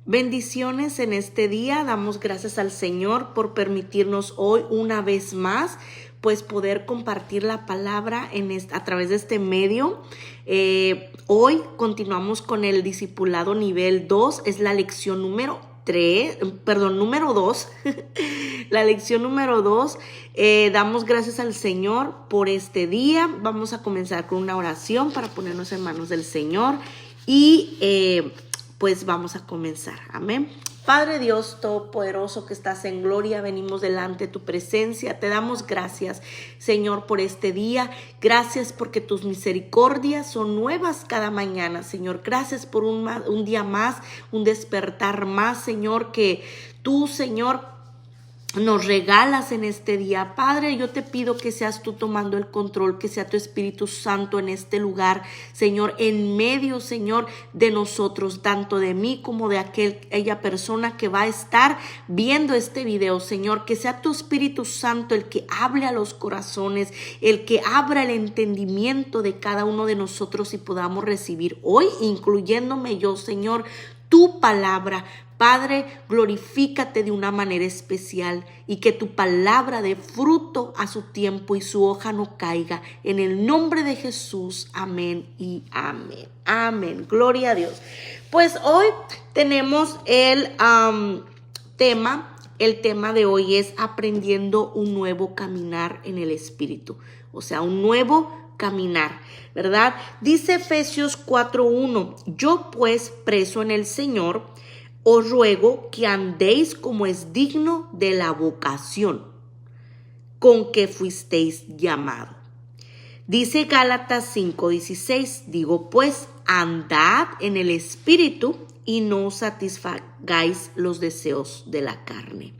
Bendiciones en este día. Damos gracias al Señor por permitirnos hoy una vez más pues poder compartir la palabra a través de este medio. Hoy continuamos con el discipulado nivel 2, es la lección número 2. La lección número 2. Damos gracias al Señor por este día. Vamos a comenzar con una oración para ponernos en manos del Señor y pues vamos a comenzar. Amén. Padre Dios Todopoderoso que estás en gloria, venimos delante de tu presencia. Te damos gracias, Señor, por este día. Gracias porque tus misericordias son nuevas cada mañana, Señor. Gracias por un día más, un despertar más, Señor, que tú, Señor, nos regalas en este día. Padre, yo te pido que seas tú tomando el control, que sea tu Espíritu Santo en este lugar, Señor, en medio, Señor, de nosotros, tanto de mí como de aquella persona que va a estar viendo este video, Señor, que sea tu Espíritu Santo el que hable a los corazones, el que abra el entendimiento de cada uno de nosotros y podamos recibir hoy, incluyéndome yo, Señor, tu palabra. Padre, glorifícate de una manera especial y que tu palabra dé fruto a su tiempo y su hoja no caiga. En el nombre de Jesús, amén y amén. Amén. Gloria a Dios. Pues hoy tenemos el tema. El tema de hoy es aprendiendo un nuevo caminar en el Espíritu. O sea, un nuevo caminar, ¿verdad? Dice Efesios 4:1, yo pues preso en el Señor, os ruego que andéis como es digno de la vocación con que fuisteis llamado. Dice Gálatas 5:16, digo pues, andad en el Espíritu y no satisfagáis los deseos de la carne.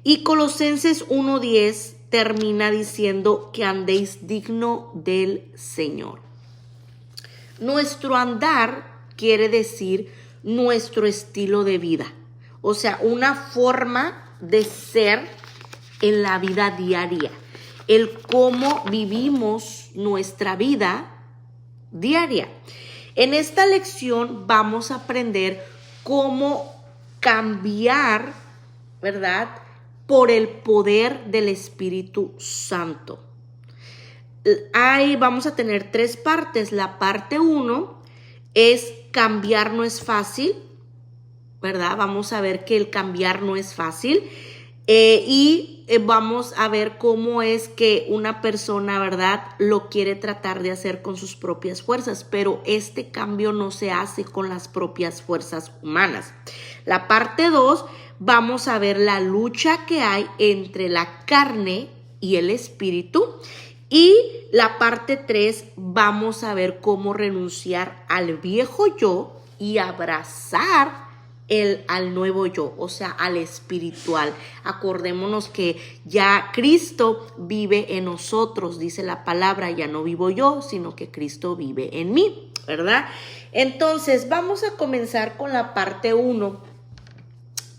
Y Colosenses 1:10 termina diciendo que andéis digno del Señor. Nuestro andar quiere decir nuestro estilo de vida, o sea, una forma de ser en la vida diaria, el cómo vivimos nuestra vida diaria. En esta lección vamos a aprender cómo cambiar, ¿verdad?, por el poder del Espíritu Santo. Ahí vamos a tener 3 partes. La parte 1 es cambiar no es fácil, ¿verdad? Vamos a ver que el cambiar no es fácil y vamos a ver cómo es que una persona, ¿verdad?, lo quiere tratar de hacer con sus propias fuerzas, pero este cambio no se hace con las propias fuerzas humanas. La parte 2, vamos a ver la lucha que hay entre la carne y el espíritu. Y la parte 3, vamos a ver cómo renunciar al viejo yo y abrazar al nuevo yo, o sea, al espiritual. Acordémonos que ya Cristo vive en nosotros, dice la palabra, ya no vivo yo, sino que Cristo vive en mí, ¿verdad? Entonces, vamos a comenzar con la parte 1,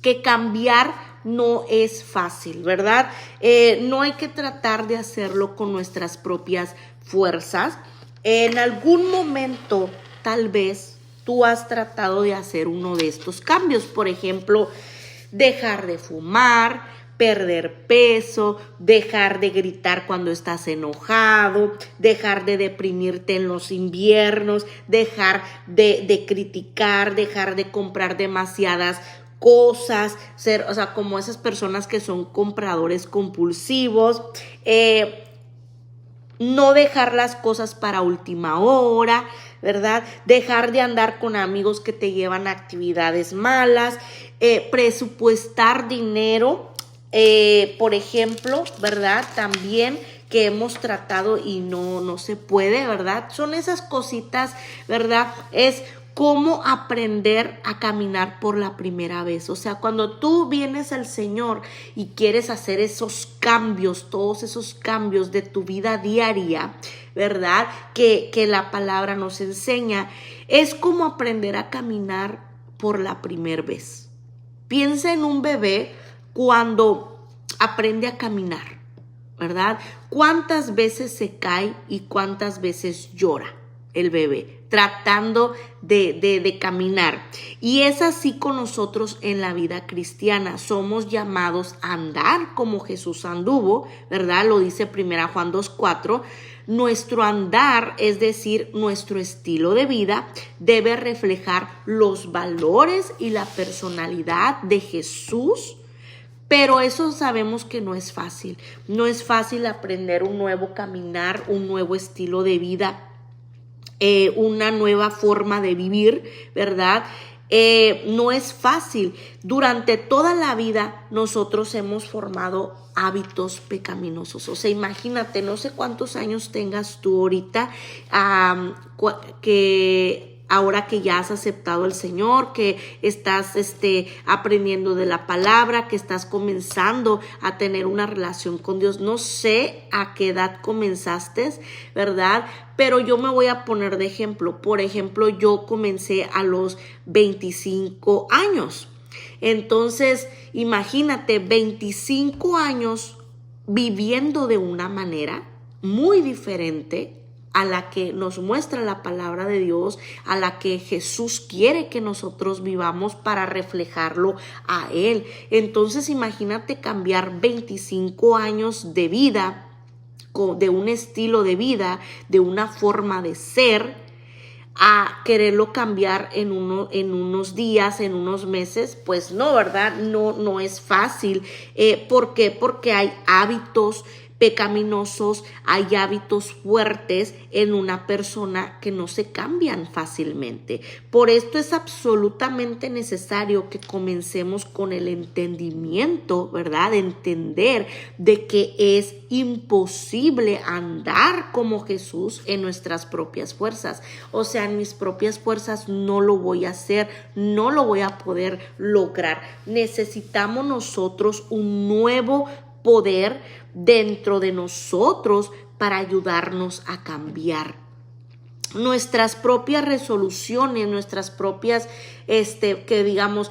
que cambiar no es fácil, ¿verdad? No hay que tratar de hacerlo con nuestras propias fuerzas. En algún momento, tal vez, tú has tratado de hacer uno de estos cambios. Por ejemplo, dejar de fumar, perder peso, dejar de gritar cuando estás enojado, dejar de deprimirte en los inviernos, dejar de criticar, dejar de comprar demasiadas cosas, o sea, como esas personas que son compradores compulsivos, no dejar las cosas para última hora, ¿verdad? Dejar de andar con amigos que te llevan a actividades malas, presupuestar dinero, por ejemplo, ¿verdad? También que hemos tratado y no se puede, ¿verdad? Son esas cositas, ¿verdad? Es cómo aprender a caminar por la primera vez. O sea, cuando tú vienes al Señor y quieres hacer esos cambios, todos esos cambios de tu vida diaria, ¿verdad?, que la palabra nos enseña, es como aprender a caminar por la primera vez. Piensa en un bebé cuando aprende a caminar, ¿verdad? ¿Cuántas veces se cae y cuántas veces llora? el bebé, tratando de caminar. Y es así con nosotros en la vida cristiana. Somos llamados a andar como Jesús anduvo, ¿verdad? Lo dice 1 Juan 2:4. Nuestro andar, es decir, nuestro estilo de vida, debe reflejar los valores y la personalidad de Jesús. Pero eso sabemos que no es fácil. No es fácil aprender un nuevo caminar, un nuevo estilo de vida, una nueva forma de vivir, ¿verdad? No es fácil. Durante toda la vida nosotros hemos formado hábitos pecaminosos. O sea, imagínate, no sé cuántos años tengas tú ahorita, que ahora que ya has aceptado al Señor, que estás aprendiendo de la palabra, que estás comenzando a tener una relación con Dios. No sé a qué edad comenzaste, ¿verdad? Pero yo me voy a poner de ejemplo. Por ejemplo, yo comencé a los 25 años. Entonces, imagínate, 25 años viviendo de una manera muy diferente a la que nos muestra la palabra de Dios, a la que Jesús quiere que nosotros vivamos para reflejarlo a Él. Entonces, imagínate cambiar 25 años de vida, de un estilo de vida, de una forma de ser, a quererlo cambiar en unos días, en unos meses. Pues no, ¿verdad? No es fácil. ¿Por qué? Porque hay hábitos pecaminosos, hay hábitos fuertes en una persona que no se cambian fácilmente. Por esto es absolutamente necesario que comencemos con el entendimiento, ¿verdad? De entender de que es imposible andar como Jesús en nuestras propias fuerzas. O sea, en mis propias fuerzas no lo voy a hacer, no lo voy a poder lograr. Necesitamos nosotros un nuevo poder dentro de nosotros para ayudarnos a cambiar nuestras propias resoluciones, nuestras propias, que digamos,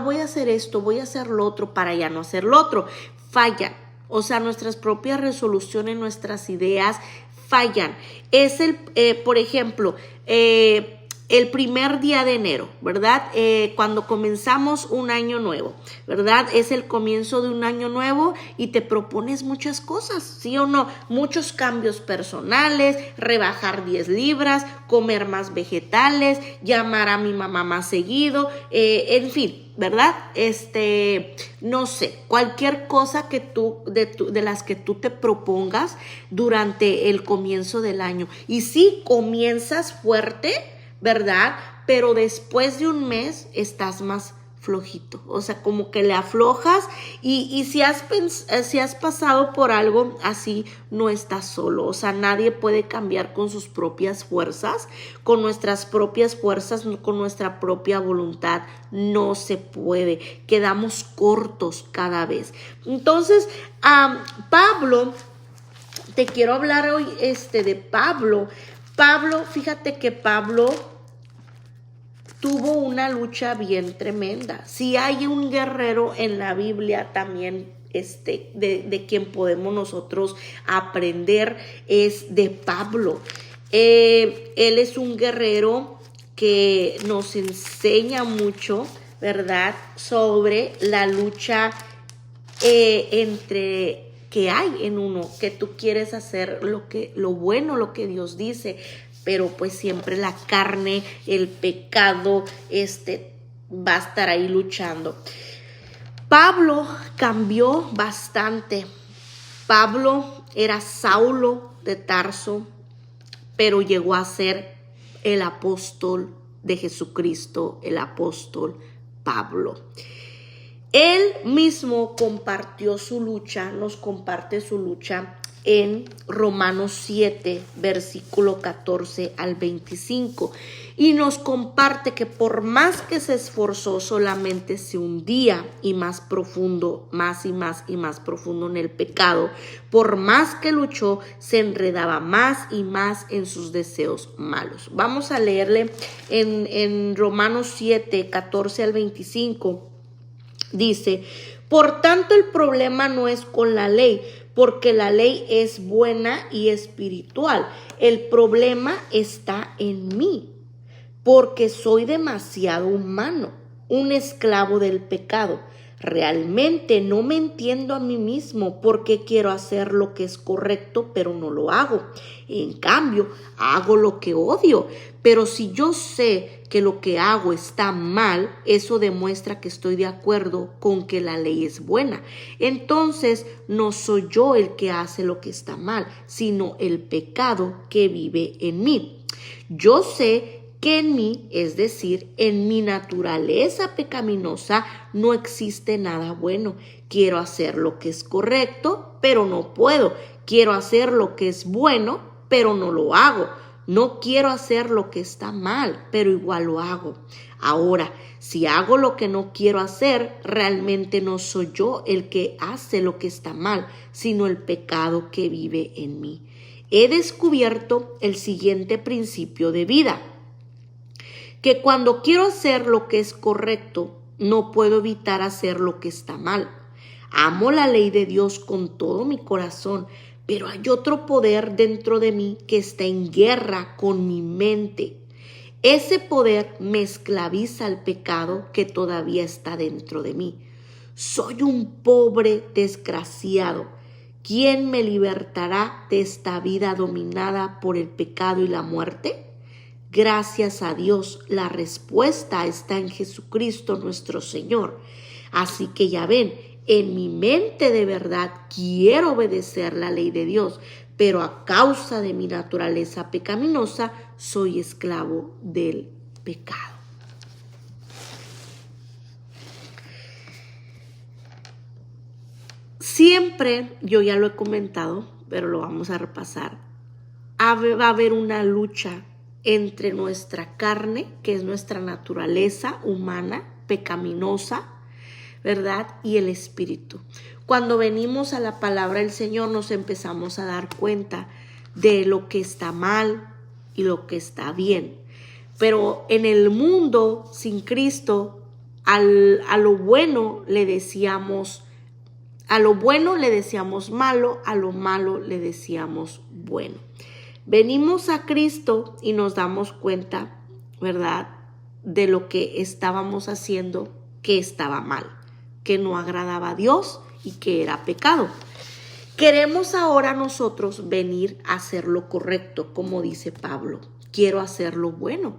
voy a hacer esto, voy a hacer lo otro para ya no hacer lo otro. Fallan. O sea, nuestras propias resoluciones, nuestras ideas fallan. Es por ejemplo, el primer día de enero, ¿verdad? Cuando comenzamos un año nuevo, ¿verdad? Es el comienzo de un año nuevo y te propones muchas cosas, ¿sí o no? Muchos cambios personales, rebajar 10 libras, comer más vegetales, llamar a mi mamá más seguido, en fin, ¿verdad? No sé, cualquier cosa que de las que tú te propongas durante el comienzo del año. Y sí, comienzas fuerte, ¿verdad? Pero después de un mes estás más flojito, o sea, como que le aflojas y si has pasado por algo así, no estás solo. O sea, nadie puede cambiar con sus propias fuerzas, con nuestras propias fuerzas, con nuestra propia voluntad, no se puede, quedamos cortos cada vez. Entonces, Pablo, te quiero hablar hoy de Pablo. Fíjate que Pablo tuvo una lucha bien tremenda. Si hay un guerrero en la Biblia también, de quien podemos nosotros aprender, es de Pablo. Él es un guerrero que nos enseña mucho, ¿verdad?, sobre la lucha que hay en uno, que tú quieres hacer lo bueno, lo que Dios dice, pero pues siempre la carne, el pecado, va a estar ahí luchando. Pablo cambió bastante. Pablo era Saulo de Tarso, pero llegó a ser el apóstol de Jesucristo, el apóstol Pablo. Él mismo compartió su lucha, nos comparte su lucha en Romanos 7, versículo 14 al 25. Y nos comparte que por más que se esforzó, solamente se hundía y más profundo, más y más y más profundo en el pecado. Por más que luchó, se enredaba más y más en sus deseos malos. Vamos a leerle en Romanos 7, 14 al 25. Dice: por tanto, el problema no es con la ley, porque la ley es buena y espiritual. El problema está en mí, porque soy demasiado humano, un esclavo del pecado. Realmente no me entiendo a mí mismo porque quiero hacer lo que es correcto, pero no lo hago. En cambio, hago lo que odio. Pero si yo sé que lo que hago está mal, eso demuestra que estoy de acuerdo con que la ley es buena. Entonces, no soy yo el que hace lo que está mal, sino el pecado que vive en mí. Yo sé que en mí, es decir, en mi naturaleza pecaminosa, no existe nada bueno. Quiero hacer lo que es correcto, pero no puedo. Quiero hacer lo que es bueno, pero no lo hago. No quiero hacer lo que está mal, pero igual lo hago. Ahora, si hago lo que no quiero hacer, realmente no soy yo el que hace lo que está mal, sino el pecado que vive en mí. He descubierto el siguiente principio de vida: que cuando quiero hacer lo que es correcto, no puedo evitar hacer lo que está mal. Amo la ley de Dios con todo mi corazón, pero hay otro poder dentro de mí que está en guerra con mi mente. Ese poder me esclaviza al pecado que todavía está dentro de mí. Soy un pobre desgraciado. ¿Quién me libertará de esta vida dominada por el pecado y la muerte? Gracias a Dios, la respuesta está en Jesucristo nuestro Señor. Así que ya ven, en mi mente de verdad quiero obedecer la ley de Dios, pero a causa de mi naturaleza pecaminosa soy esclavo del pecado. Siempre, yo ya lo he comentado, pero lo vamos a repasar, va a haber una lucha entre nuestra carne, que es nuestra naturaleza humana, pecaminosa, ¿verdad? Y el espíritu. Cuando venimos a la palabra del Señor nos empezamos a dar cuenta de lo que está mal y lo que está bien. Pero en el mundo sin Cristo, a lo bueno le decíamos malo, a lo malo le decíamos bueno. Venimos a Cristo y nos damos cuenta, ¿verdad?, de lo que estábamos haciendo que estaba mal, que no agradaba a Dios y que era pecado. Queremos ahora nosotros venir a hacer lo correcto, como dice Pablo. Quiero hacer lo bueno.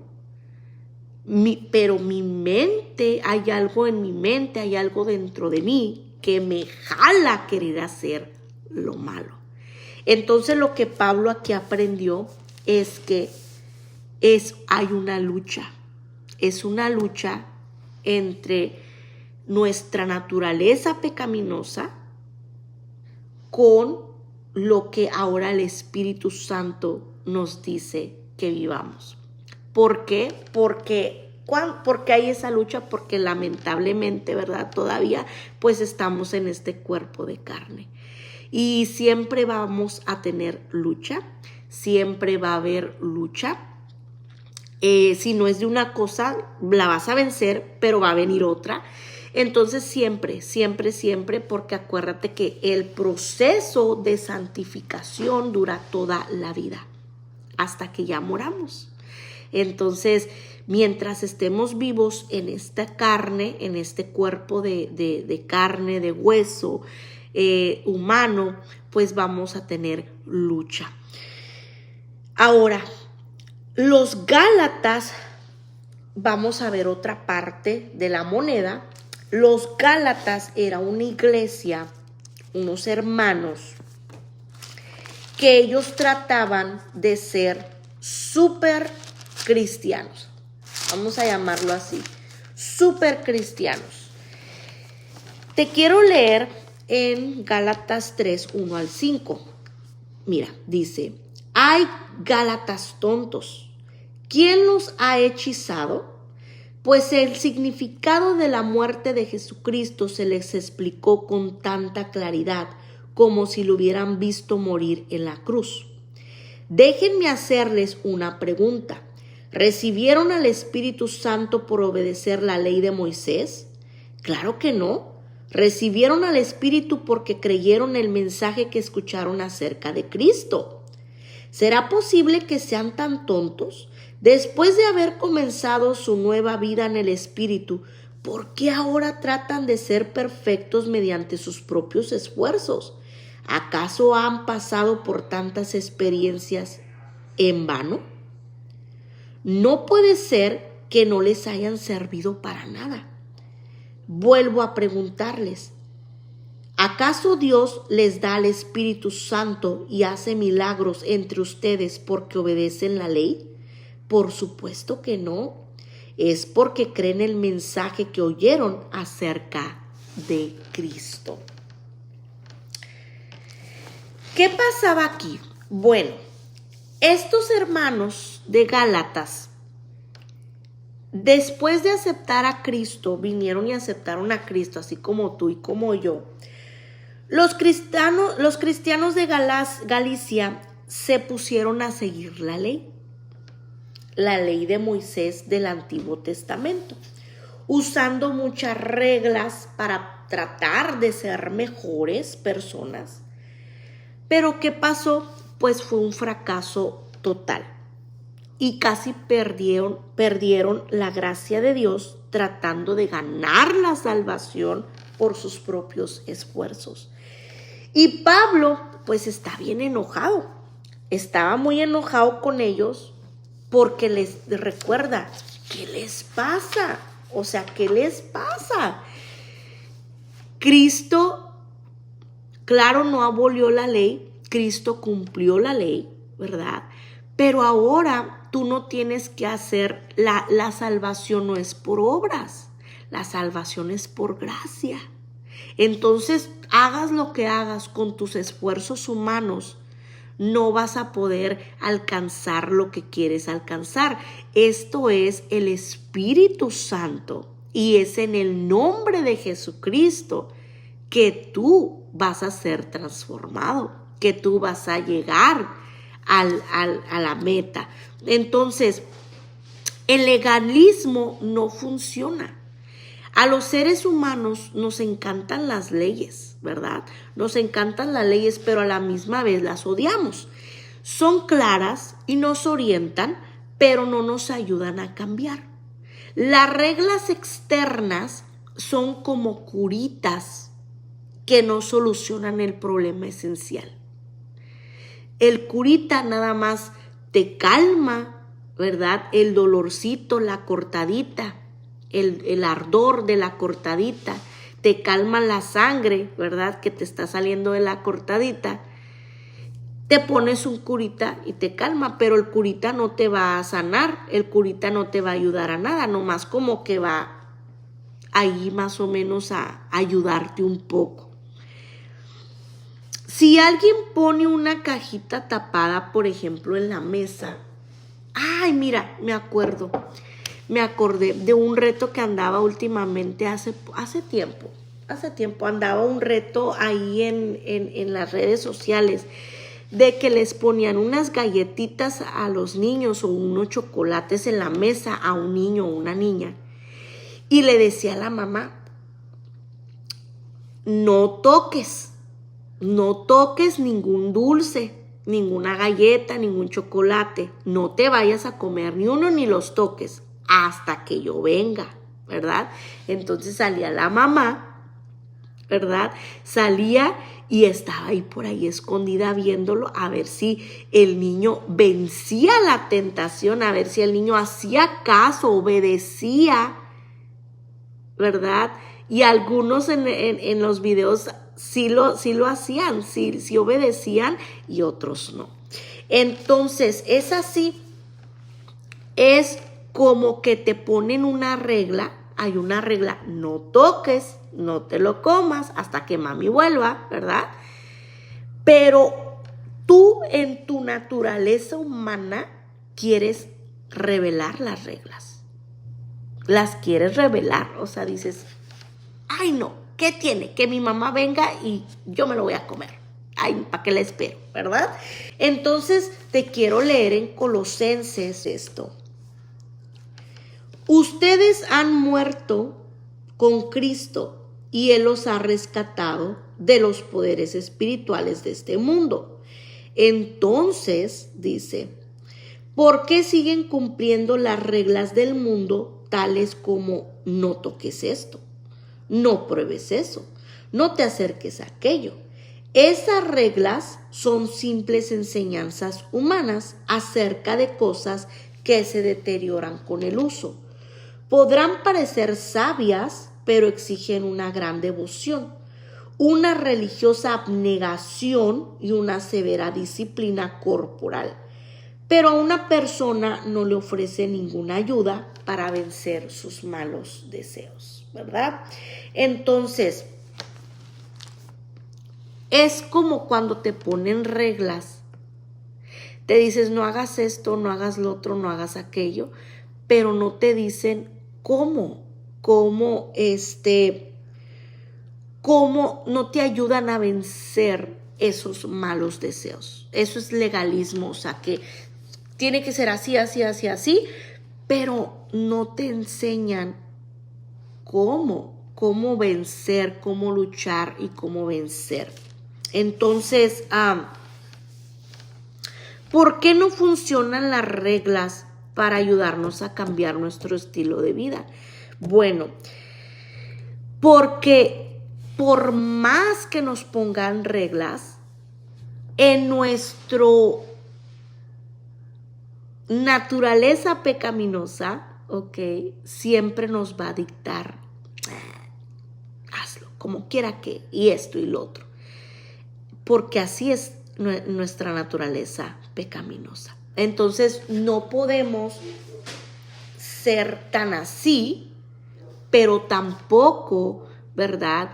Pero mi mente, hay algo en mi mente, hay algo dentro de mí que me jala a querer hacer lo malo. Entonces lo que Pablo aquí aprendió es que hay una lucha. Es una lucha entre nuestra naturaleza pecaminosa con lo que ahora el Espíritu Santo nos dice que vivamos. ¿Por qué? Porque hay esa lucha, porque lamentablemente, ¿verdad? Todavía pues estamos en este cuerpo de carne. Y siempre vamos a tener lucha, siempre va a haber lucha. Si no es de una cosa, la vas a vencer, pero va a venir otra. Entonces siempre, porque acuérdate que el proceso de santificación dura toda la vida, hasta que ya moramos. Entonces, mientras estemos vivos en esta carne, en este cuerpo de carne, de hueso, humano, pues vamos a tener lucha. Ahora, los Gálatas, vamos a ver otra parte de la moneda. Los Gálatas era una iglesia, unos hermanos, que ellos trataban de ser súper cristianos. Vamos a llamarlo así, súper cristianos. Te quiero leer en Gálatas 3, 1 al 5. Mira, dice: ¡ay, Gálatas tontos! ¿Quién los ha hechizado? Pues el significado de la muerte de Jesucristo se les explicó con tanta claridad como si lo hubieran visto morir en la cruz. Déjenme hacerles una pregunta. ¿Recibieron al Espíritu Santo por obedecer la ley de Moisés? Claro que no. Recibieron al Espíritu porque creyeron el mensaje que escucharon acerca de Cristo. ¿Será posible que sean tan tontos? Después de haber comenzado su nueva vida en el Espíritu, ¿por qué ahora tratan de ser perfectos mediante sus propios esfuerzos? ¿Acaso han pasado por tantas experiencias en vano? No puede ser que no les hayan servido para nada. Vuelvo a preguntarles, ¿acaso Dios les da al Espíritu Santo y hace milagros entre ustedes porque obedecen la ley? Por supuesto que no. Es porque creen el mensaje que oyeron acerca de Cristo. ¿Qué pasaba aquí? Bueno, estos hermanos de Gálatas, después de aceptar a Cristo, vinieron y aceptaron a Cristo, así como tú y como yo. Los cristianos de Galicia se pusieron a seguir la ley de Moisés del Antiguo Testamento, usando muchas reglas para tratar de ser mejores personas. Pero ¿qué pasó? Pues fue un fracaso total. Y casi perdieron la gracia de Dios tratando de ganar la salvación por sus propios esfuerzos. Y Pablo, pues está bien enojado. Estaba muy enojado con ellos porque les recuerda, ¿qué les pasa? O sea, ¿qué les pasa? Cristo, claro, no abolió la ley, Cristo cumplió la ley, ¿verdad? Pero ahora tú no tienes que hacer, la salvación no es por obras, la salvación es por gracia. Entonces, hagas lo que hagas con tus esfuerzos humanos, no vas a poder alcanzar lo que quieres alcanzar. Esto es el Espíritu Santo y es en el nombre de Jesucristo que tú vas a ser transformado, que tú vas a llegar a la meta. Entonces, el legalismo no funciona. A los seres humanos nos encantan las leyes, ¿verdad? Nos encantan las leyes, pero a la misma vez las odiamos. Son claras y nos orientan, pero no nos ayudan a cambiar. Las reglas externas son como curitas que no solucionan el problema esencial. El curita nada más te calma, ¿verdad? El dolorcito, la cortadita, el ardor de la cortadita, te calma la sangre, ¿verdad? Que te está saliendo de la cortadita. Te pones un curita y te calma, pero el curita no te va a sanar, el curita no te va a ayudar a nada, nomás como que va ahí más o menos a ayudarte un poco. Si alguien pone una cajita tapada, por ejemplo, en la mesa, ay, mira, me acordé de un reto que andaba últimamente hace tiempo andaba un reto ahí en las redes sociales de que les ponían unas galletitas a los niños o unos chocolates en la mesa a un niño o una niña y le decía a la mamá, no toques ningún dulce, ninguna galleta, ningún chocolate. No te vayas a comer ni uno ni los toques hasta que yo venga, ¿verdad? Entonces salía la mamá, ¿verdad? Salía y estaba ahí por ahí escondida viéndolo a ver si el niño vencía la tentación, a ver si el niño hacía caso, obedecía, ¿verdad? Y algunos en los videos sí lo hacían, sí obedecían y otros no. Entonces, es así, es como que te ponen una regla, hay una regla, no toques, no te lo comas hasta que mami vuelva, ¿verdad? Pero tú en tu naturaleza humana quieres revelar las reglas, las quieres revelar, o sea, dices, ay no, ¿qué tiene? Que mi mamá venga y yo me lo voy a comer. Ay, ¿para qué la espero? ¿Verdad? Entonces, te quiero leer en Colosenses esto. Ustedes han muerto con Cristo y Él los ha rescatado de los poderes espirituales de este mundo. Entonces, dice, ¿por qué siguen cumpliendo las reglas del mundo tales como no toques esto, no pruebes eso, no te acerques a aquello? Esas reglas son simples enseñanzas humanas acerca de cosas que se deterioran con el uso. Podrán parecer sabias, pero exigen una gran devoción, una religiosa abnegación y una severa disciplina corporal. Pero a una persona no le ofrece ninguna ayuda para vencer sus malos deseos, ¿verdad? Entonces, es como cuando te ponen reglas. Te dices, no hagas esto, no hagas lo otro, no hagas aquello, pero no te dicen cómo no te ayudan a vencer esos malos deseos. Eso es legalismo, o sea que tiene que ser así, así, así, así, pero no te enseñan cómo vencer, cómo luchar y cómo vencer. Entonces, ¿por qué no funcionan las reglas para ayudarnos a cambiar nuestro estilo de vida? Bueno, porque por más que nos pongan reglas, en nuestra naturaleza pecaminosa, siempre nos va a dictar, hazlo como quiera que, y esto y lo otro. Porque así es nuestra naturaleza pecaminosa. Entonces no podemos ser tan así, pero tampoco, ¿verdad?,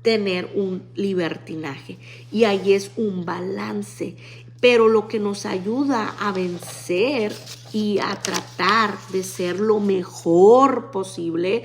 tener un libertinaje. Y ahí es un balance. Pero lo que nos ayuda a vencer y a tratar de ser lo mejor posible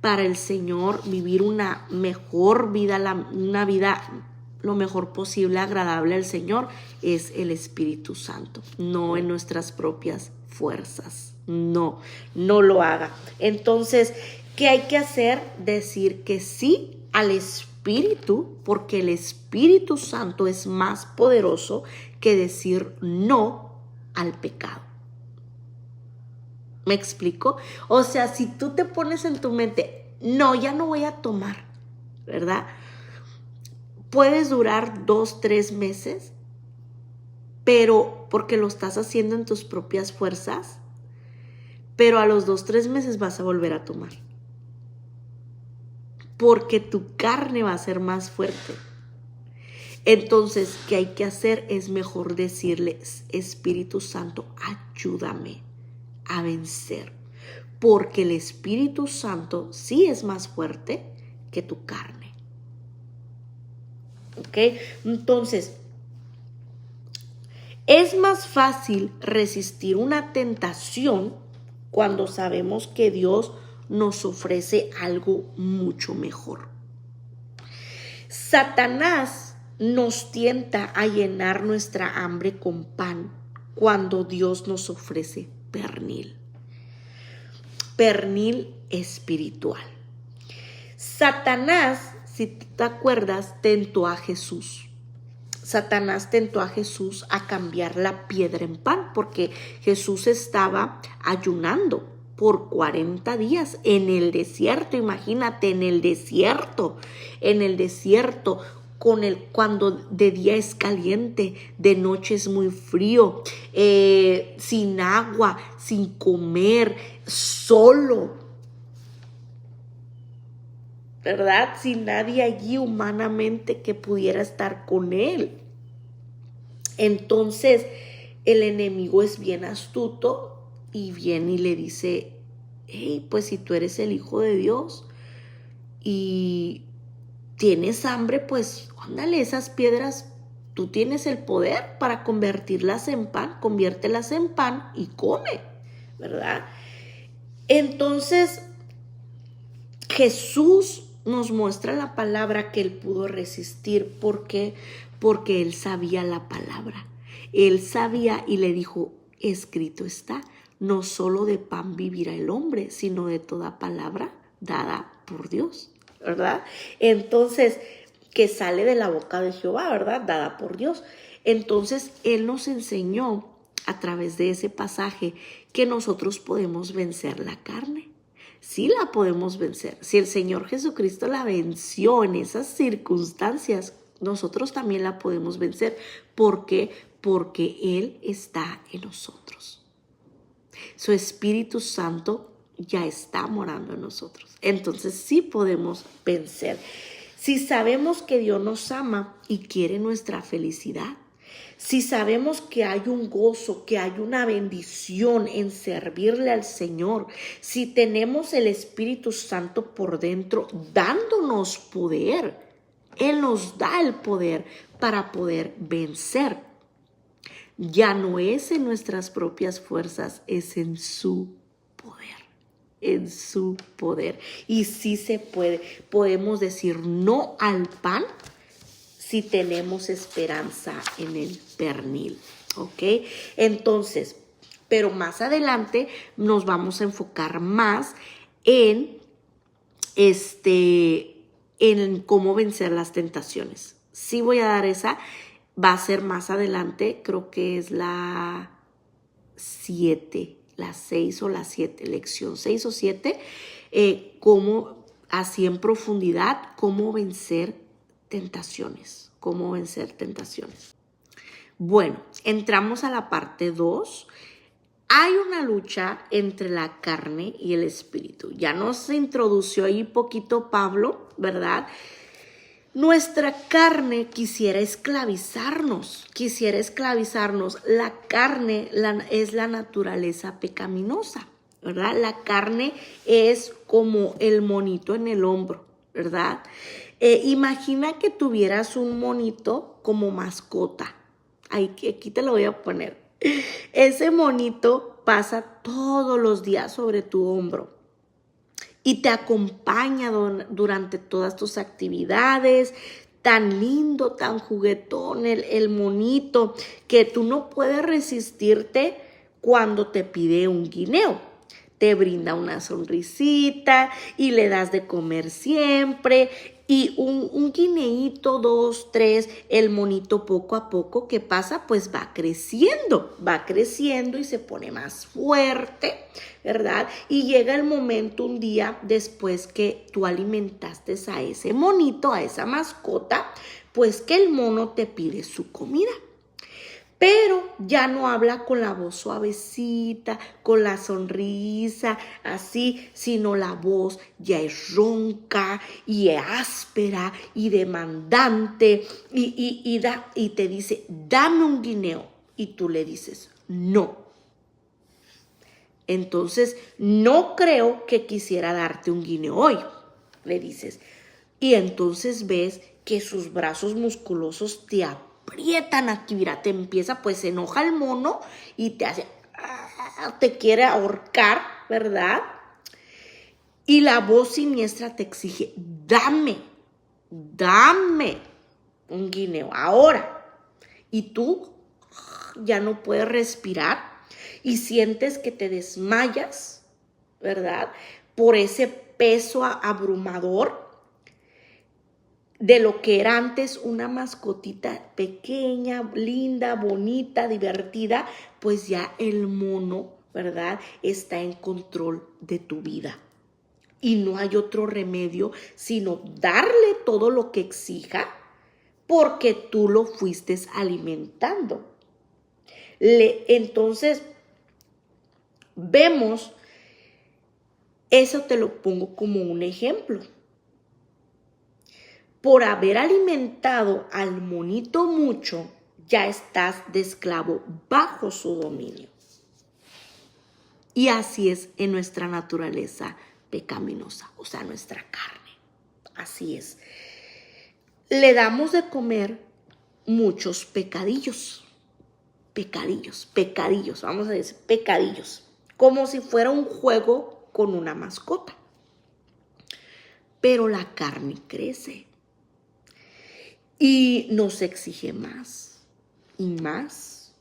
para el Señor, vivir una mejor vida, una vida lo mejor posible, agradable al Señor, es el Espíritu Santo, no en nuestras propias fuerzas. No lo haga. Entonces, ¿qué hay que hacer? Decir que sí al Espíritu, porque el Espíritu Santo es más poderoso que decir no al pecado. ¿Me explico? O sea, si tú te pones en tu mente, no, ya no voy a tomar, ¿verdad? Puedes durar 2, 3 meses, pero porque lo estás haciendo en tus propias fuerzas, pero a los 2, 3 meses vas a volver a tomar. Porque tu carne va a ser más fuerte. Entonces, ¿qué hay que hacer? Es mejor decirle, Espíritu Santo, ayúdame a vencer. Porque el Espíritu Santo sí es más fuerte que tu carne. Entonces, es más fácil resistir una tentación cuando sabemos que Dios nos ofrece algo mucho mejor. Satanás nos tienta a llenar nuestra hambre con pan cuando Dios nos ofrece pernil espiritual. Satanás, si te acuerdas, tentó a Jesús. Satanás tentó a Jesús a cambiar la piedra en pan porque Jesús estaba ayunando por 40 días en el desierto. Imagínate, en el desierto, cuando de día es caliente, de noche es muy frío, sin agua, sin comer, solo, ¿verdad? Sin nadie allí humanamente que pudiera estar con él. Entonces, el enemigo es bien astuto y viene y le dice, hey, pues si tú eres el Hijo de Dios y tienes hambre, pues ándale, esas piedras, tú tienes el poder para convertirlas en pan, conviértelas en pan y come, ¿verdad? Entonces, Jesús nos muestra la palabra que él pudo resistir. ¿Por qué? Porque él sabía la palabra. Él sabía y le dijo, escrito está, no solo de pan vivirá el hombre, sino de toda palabra dada por Dios. ¿verdad? Entonces, que sale de la boca de Jehová, ¿verdad? Dada por Dios. Entonces, Él nos enseñó a través de ese pasaje que nosotros podemos vencer la carne. Sí la podemos vencer. Si el Señor Jesucristo la venció en esas circunstancias, nosotros también la podemos vencer. ¿Por qué? Porque Él está en nosotros. Su Espíritu Santo ya está morando en nosotros. Entonces sí podemos vencer. Si sabemos que Dios nos ama y quiere nuestra felicidad, si sabemos que hay un gozo, que hay una bendición en servirle al Señor, si tenemos el Espíritu Santo por dentro dándonos poder, Él nos da el poder para poder vencer. Ya no es en nuestras propias fuerzas, es en su poder. En su poder. Y sí se puede. Podemos decir no al pan si tenemos esperanza en el pernil. ¿Ok? Entonces, pero más adelante nos vamos a enfocar más en cómo vencer las tentaciones. Sí voy a dar esa. Va a ser más adelante, creo que es la 7, la 6 o la 7, lección 6 o 7, cómo, así en profundidad, cómo vencer tentaciones, Bueno, entramos a la parte 2. Hay una lucha entre la carne y el espíritu. Ya nos introdució ahí poquito Pablo, ¿verdad? Nuestra carne quisiera esclavizarnos. La carne es la naturaleza pecaminosa, ¿verdad? La carne es como el monito en el hombro, ¿verdad? Imagina que tuvieras un monito como mascota. Aquí te lo voy a poner. Ese monito pasa todos los días sobre tu hombro y te acompaña durante todas tus actividades. Tan lindo, tan juguetón el monito, que tú no puedes resistirte cuando te pide un guineo. Te brinda una sonrisita y le das de comer siempre. Y un guineíto, 2, 3, el monito poco a poco, ¿qué pasa? Pues va creciendo y se pone más fuerte, ¿verdad? Y llega el momento un día después que tú alimentaste a ese monito, a esa mascota, pues que el mono te pide su comida. Pero ya no habla con la voz suavecita, con la sonrisa, así, sino la voz ya es ronca y áspera y demandante y te dice, dame un guineo. Y tú le dices, no. Entonces, no creo que quisiera darte un guineo hoy, le dices. Y entonces ves que sus brazos musculosos te aprietan aquí, mira, te empieza, pues se enoja el mono y te hace, te quiere ahorcar, ¿verdad? Y la voz siniestra te exige, dame un guineo ahora. Y tú ya no puedes respirar y sientes que te desmayas, ¿verdad? Por ese peso abrumador de lo que era antes una mascotita pequeña, linda, bonita, divertida, pues ya el mono, ¿verdad?, está en control de tu vida. Y no hay otro remedio sino darle todo lo que exija porque tú lo fuiste alimentando. Entonces, vemos, eso te lo pongo como un ejemplo. Por haber alimentado al monito mucho, ya estás de esclavo bajo su dominio. Y así es en nuestra naturaleza pecaminosa, o sea, nuestra carne. Así es. Le damos de comer muchos pecadillos, vamos a decir pecadillos, como si fuera un juego con una mascota. Pero la carne crece. Y nos exige más y más.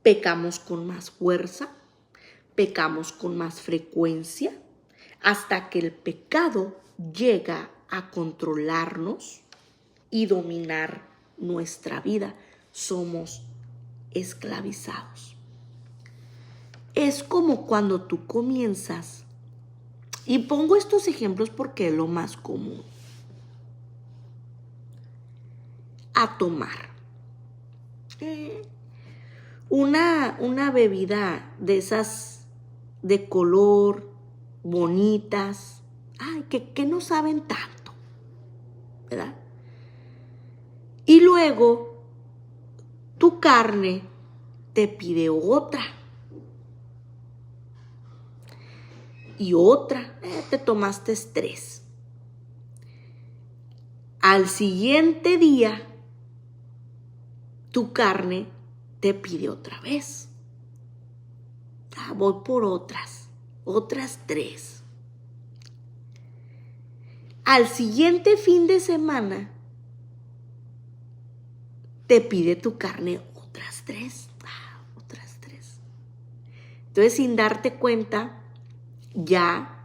Pecamos con más fuerza, pecamos con más frecuencia, hasta que el pecado llega a controlarnos y dominar nuestra vida, somos esclavizados. Es como cuando tú comienzas, y pongo estos ejemplos porque es lo más común, a tomar una bebida de esas de color, bonitas, que no saben tanto, ¿verdad? Y luego tu carne te pide otra. Y otra, te tomaste 3. Al siguiente día, tu carne te pide otra vez. Voy por otras 3. Al siguiente fin de semana, te pide tu carne otras 3. Otras 3. Entonces, sin darte cuenta, ya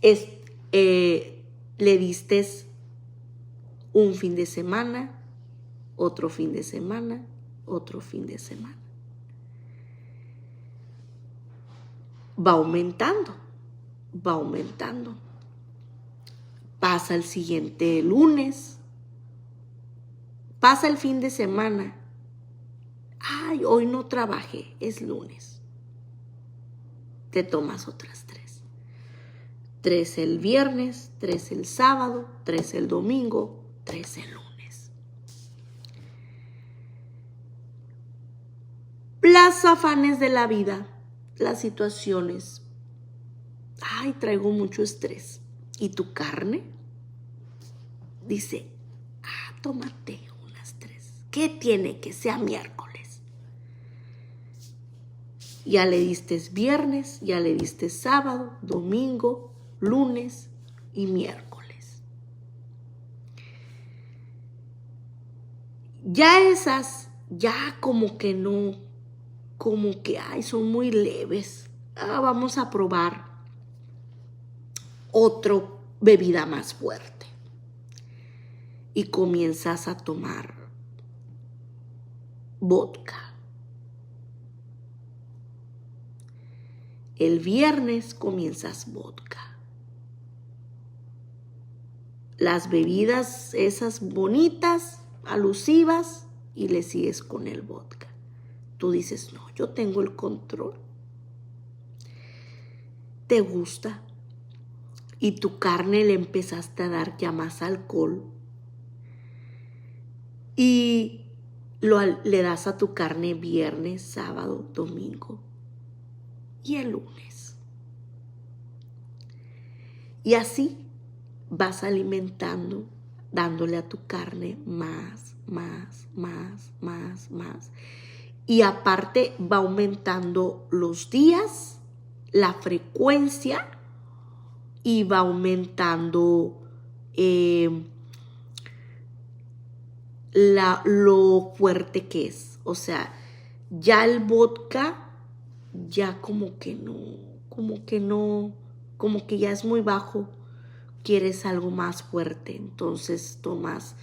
le diste un fin de semana, otro fin de semana, otro fin de semana. Va aumentando. Pasa el siguiente lunes, pasa el fin de semana. Hoy no trabajé, es lunes. Te tomas otras 3. 3 el viernes, 3 el sábado, 3 el domingo, 3 el lunes. Los afanes de la vida, las situaciones. Traigo mucho estrés. ¿Y tu carne? Dice, tómate unas 3. ¿Qué tiene que sea miércoles? Ya le diste viernes, ya le diste sábado, domingo, lunes y miércoles. Ya esas, ya como que no, como que son muy leves. Vamos a probar otra bebida más fuerte. Y comienzas a tomar vodka. El viernes comienzas vodka. Las bebidas esas bonitas, alusivas, y le sigues con el vodka. Tú dices, no, yo tengo el control. Te gusta. Y tu carne le empezaste a dar ya más alcohol. Y le das a tu carne viernes, sábado, domingo y el lunes. Y así vas alimentando, dándole a tu carne más. Y aparte va aumentando los días, la frecuencia, y va aumentando lo fuerte que es. O sea, ya el vodka ya como que ya es muy bajo, quieres algo más fuerte, entonces tomas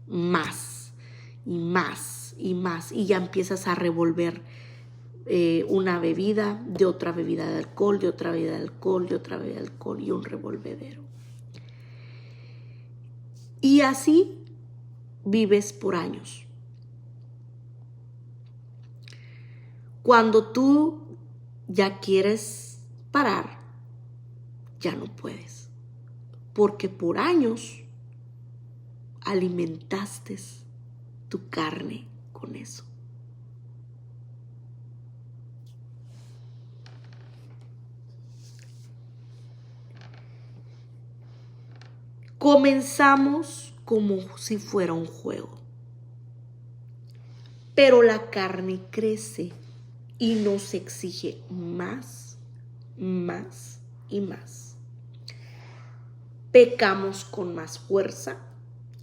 más y ya empiezas a revolver una bebida, de otra bebida de alcohol, de otra bebida de alcohol, de otra bebida de alcohol, y un revolvedero. Y así vives por años. Cuando tú ya quieres parar, ya no puedes, porque por años alimentaste tu carne con eso. Comenzamos como si fuera un juego, pero la carne crece y nos exige más y más. Pecamos con más fuerza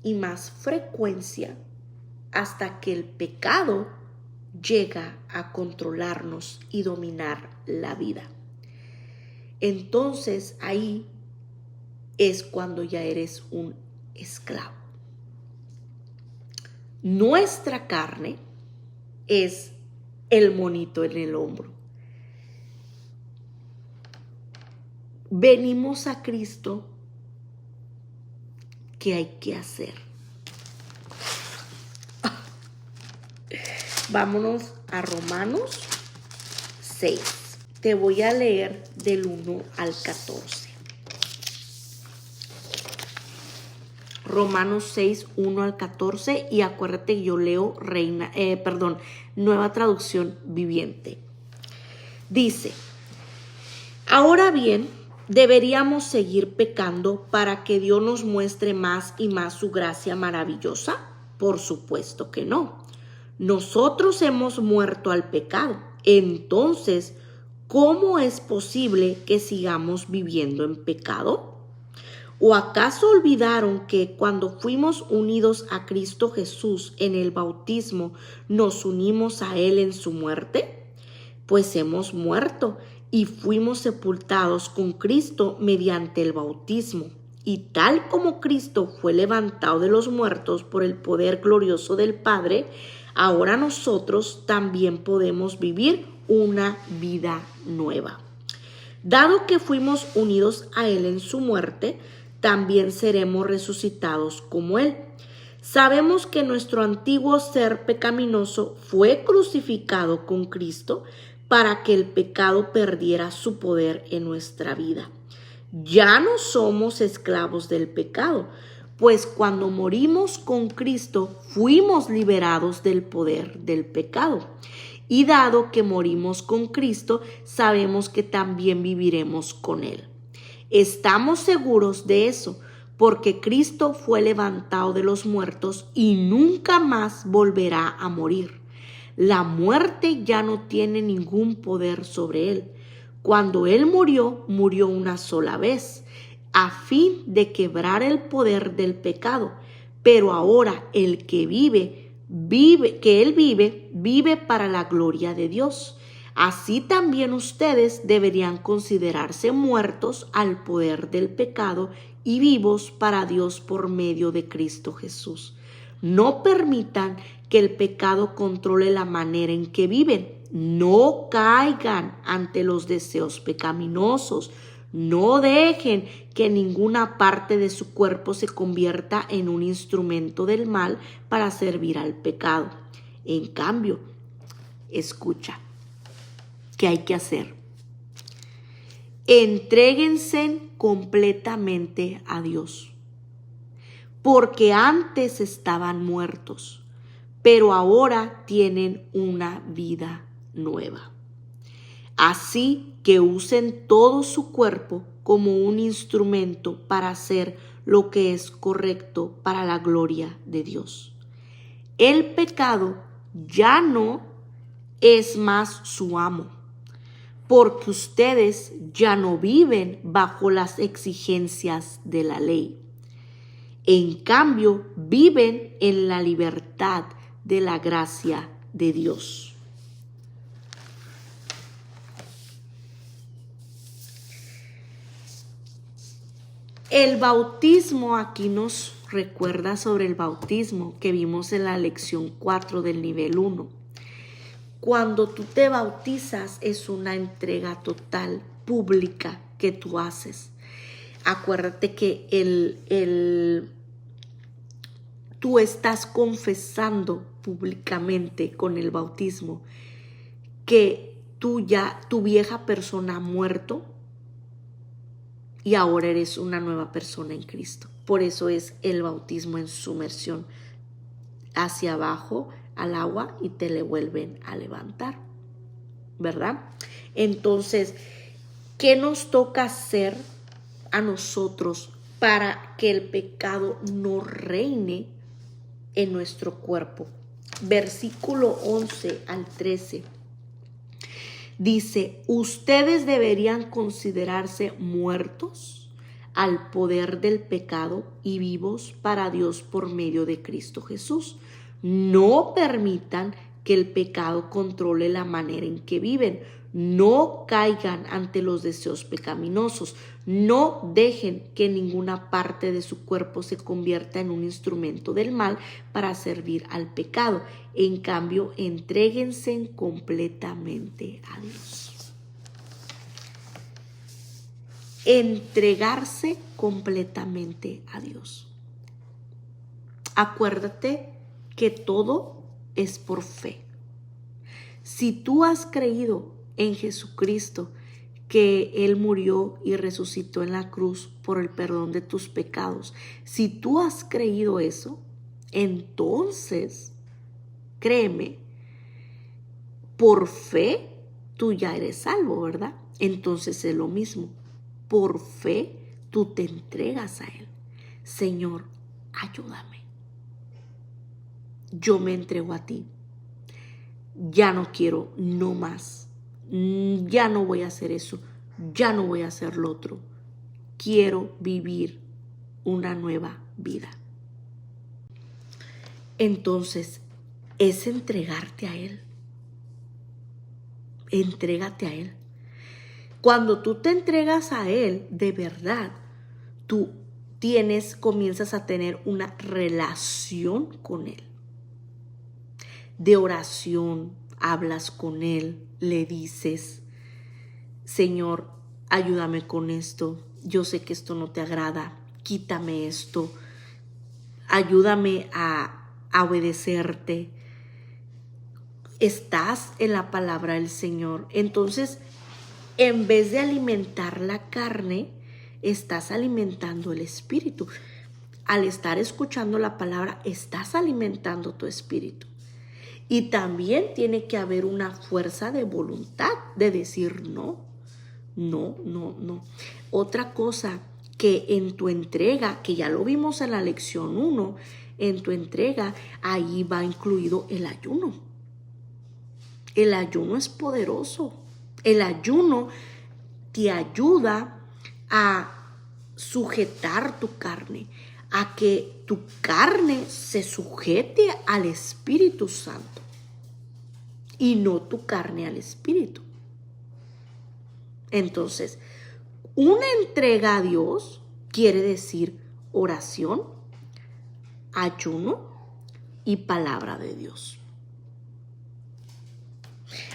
y más frecuencia hasta que el pecado llega a controlarnos y dominar la vida. Entonces ahí es cuando ya eres un esclavo. Nuestra carne es el monito en el hombro. Venimos a Cristo. ¿Qué hay que hacer? Vámonos a Romanos 6. Te voy a leer del 1 al 14. Romanos 6, 1 al 14. Y acuérdate, yo leo Nueva Traducción Viviente. Dice: ahora bien, ¿deberíamos seguir pecando para que Dios nos muestre más y más su gracia maravillosa? Por supuesto que no. Nosotros hemos muerto al pecado. Entonces, ¿cómo es posible que sigamos viviendo en pecado? ¿O acaso olvidaron que cuando fuimos unidos a Cristo Jesús en el bautismo, nos unimos a Él en su muerte? Pues hemos muerto y fuimos sepultados con Cristo mediante el bautismo. Y tal como Cristo fue levantado de los muertos por el poder glorioso del Padre, ahora nosotros también podemos vivir una vida nueva. Dado que fuimos unidos a Él en su muerte, también seremos resucitados como Él. Sabemos que nuestro antiguo ser pecaminoso fue crucificado con Cristo para que el pecado perdiera su poder en nuestra vida. Ya no somos esclavos del pecado, pues cuando morimos con Cristo fuimos liberados del poder del pecado. Y dado que morimos con Cristo, sabemos que también viviremos con Él. Estamos seguros de eso, porque Cristo fue levantado de los muertos y nunca más volverá a morir. La muerte ya no tiene ningún poder sobre Él. Cuando Él murió, murió una sola vez, a fin de quebrar el poder del pecado. Pero ahora el que vive para la gloria de Dios. Así también ustedes deberían considerarse muertos al poder del pecado y vivos para Dios por medio de Cristo Jesús. No permitan que el pecado controle la manera en que viven. No caigan ante los deseos pecaminosos. No dejen que ninguna parte de su cuerpo se convierta en un instrumento del mal para servir al pecado. En cambio, escucha, ¿qué hay que hacer? Entréguense completamente a Dios, porque antes estaban muertos, pero ahora tienen una vida nueva. Así que usen todo su cuerpo como un instrumento para hacer lo que es correcto para la gloria de Dios. El pecado ya no es más su amo, porque ustedes ya no viven bajo las exigencias de la ley. En cambio, viven en la libertad de la gracia de Dios. El bautismo aquí nos recuerda sobre el bautismo que vimos en la lección 4 del nivel 1. Cuando tú te bautizas es una entrega total, pública que tú haces. Acuérdate que tú estás confesando públicamente con el bautismo que tu vieja persona ha muerto y ahora eres una nueva persona en Cristo. Por eso es el bautismo en sumersión hacia abajo al agua y te le vuelven a levantar, ¿verdad? Entonces, ¿qué nos toca hacer a nosotros para que el pecado no reine en nuestro cuerpo? Versículo 11 al 13. Dice, ustedes deberían considerarse muertos al poder del pecado y vivos para Dios por medio de Cristo Jesús. No permitan que el pecado controle la manera en que viven. No caigan ante los deseos pecaminosos. No dejen que ninguna parte de su cuerpo se convierta en un instrumento del mal para servir al pecado. En cambio, entréguense completamente a Dios. Entregarse completamente a Dios. Acuérdate que todo es por fe. Si tú has creído en Jesucristo, que Él murió y resucitó en la cruz por el perdón de tus pecados, si tú has creído eso, entonces, créeme, por fe tú ya eres salvo, ¿verdad? Entonces es lo mismo. Por fe tú te entregas a Él. Señor, ayúdame. Yo me entrego a ti. Ya no quiero, no más. Ya no voy a hacer eso. Ya no voy a hacer lo otro. Quiero vivir una nueva vida. Entonces, es entregarte a Él. Entrégate a Él. Cuando tú te entregas a Él, de verdad, tú comienzas a tener una relación con Él. De oración, hablas con Él, le dices, Señor, ayúdame con esto. Yo sé que esto no te agrada. Quítame esto. Ayúdame a obedecerte. Estás en la palabra del Señor. Entonces, en vez de alimentar la carne, estás alimentando el espíritu. Al estar escuchando la palabra, estás alimentando tu espíritu. Y también tiene que haber una fuerza de voluntad de decir no. Otra cosa que en tu entrega, que ya lo vimos en la lección 1, en tu entrega, ahí va incluido el ayuno. El ayuno es poderoso. El ayuno te ayuda a sujetar tu carne, a que tu carne se sujete al Espíritu Santo y no tu carne al Espíritu. Entonces, una entrega a Dios quiere decir oración, ayuno y palabra de Dios.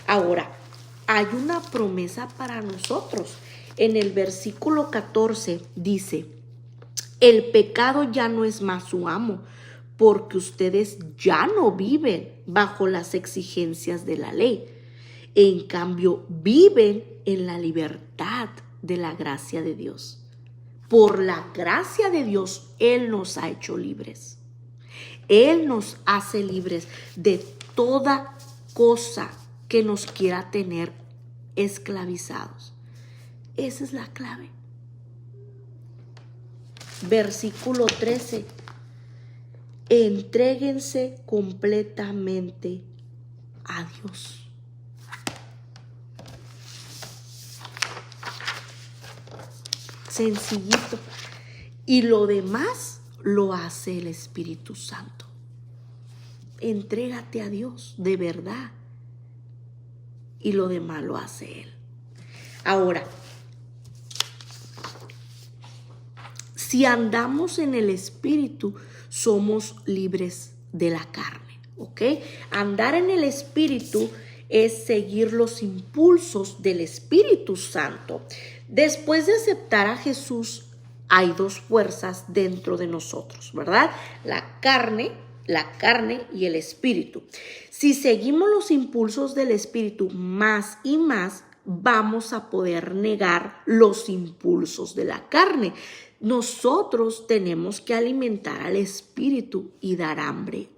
Ahora, hay una promesa para nosotros. En el versículo 14 dice, el pecado ya no es más su amo, porque ustedes ya no viven bajo las exigencias de la ley. En cambio, viven en la libertad de la gracia de Dios. Por la gracia de Dios, Él nos ha hecho libres. Él nos hace libres de toda cosa que nos quiera tener esclavizados. Esa es la clave. Versículo 13. Entréguense completamente a Dios. Sencillito. Y lo demás lo hace el Espíritu Santo. Entrégate a Dios de verdad. Y lo demás lo hace Él. Ahora, si andamos en el Espíritu, somos libres de la carne, ¿ok? Andar en el Espíritu es seguir los impulsos del Espíritu Santo. Después de aceptar a Jesús, hay dos fuerzas dentro de nosotros, ¿verdad? La carne y el espíritu. Si seguimos los impulsos del espíritu más y más, vamos a poder negar los impulsos de la carne. Nosotros tenemos que alimentar al espíritu y dar hambre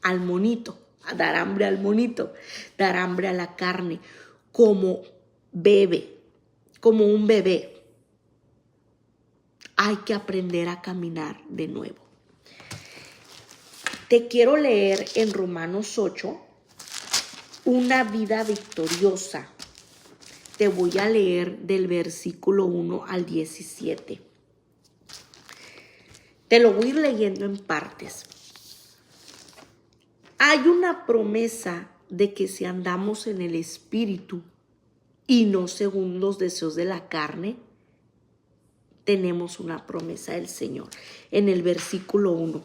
al monito, dar hambre a la carne, como un bebé. Hay que aprender a caminar de nuevo. Te quiero leer en Romanos 8, una vida victoriosa. Te voy a leer del versículo 1 al 17. Te lo voy a ir leyendo en partes. Hay una promesa de que si andamos en el Espíritu y no según los deseos de la carne, tenemos una promesa del Señor. En el versículo 1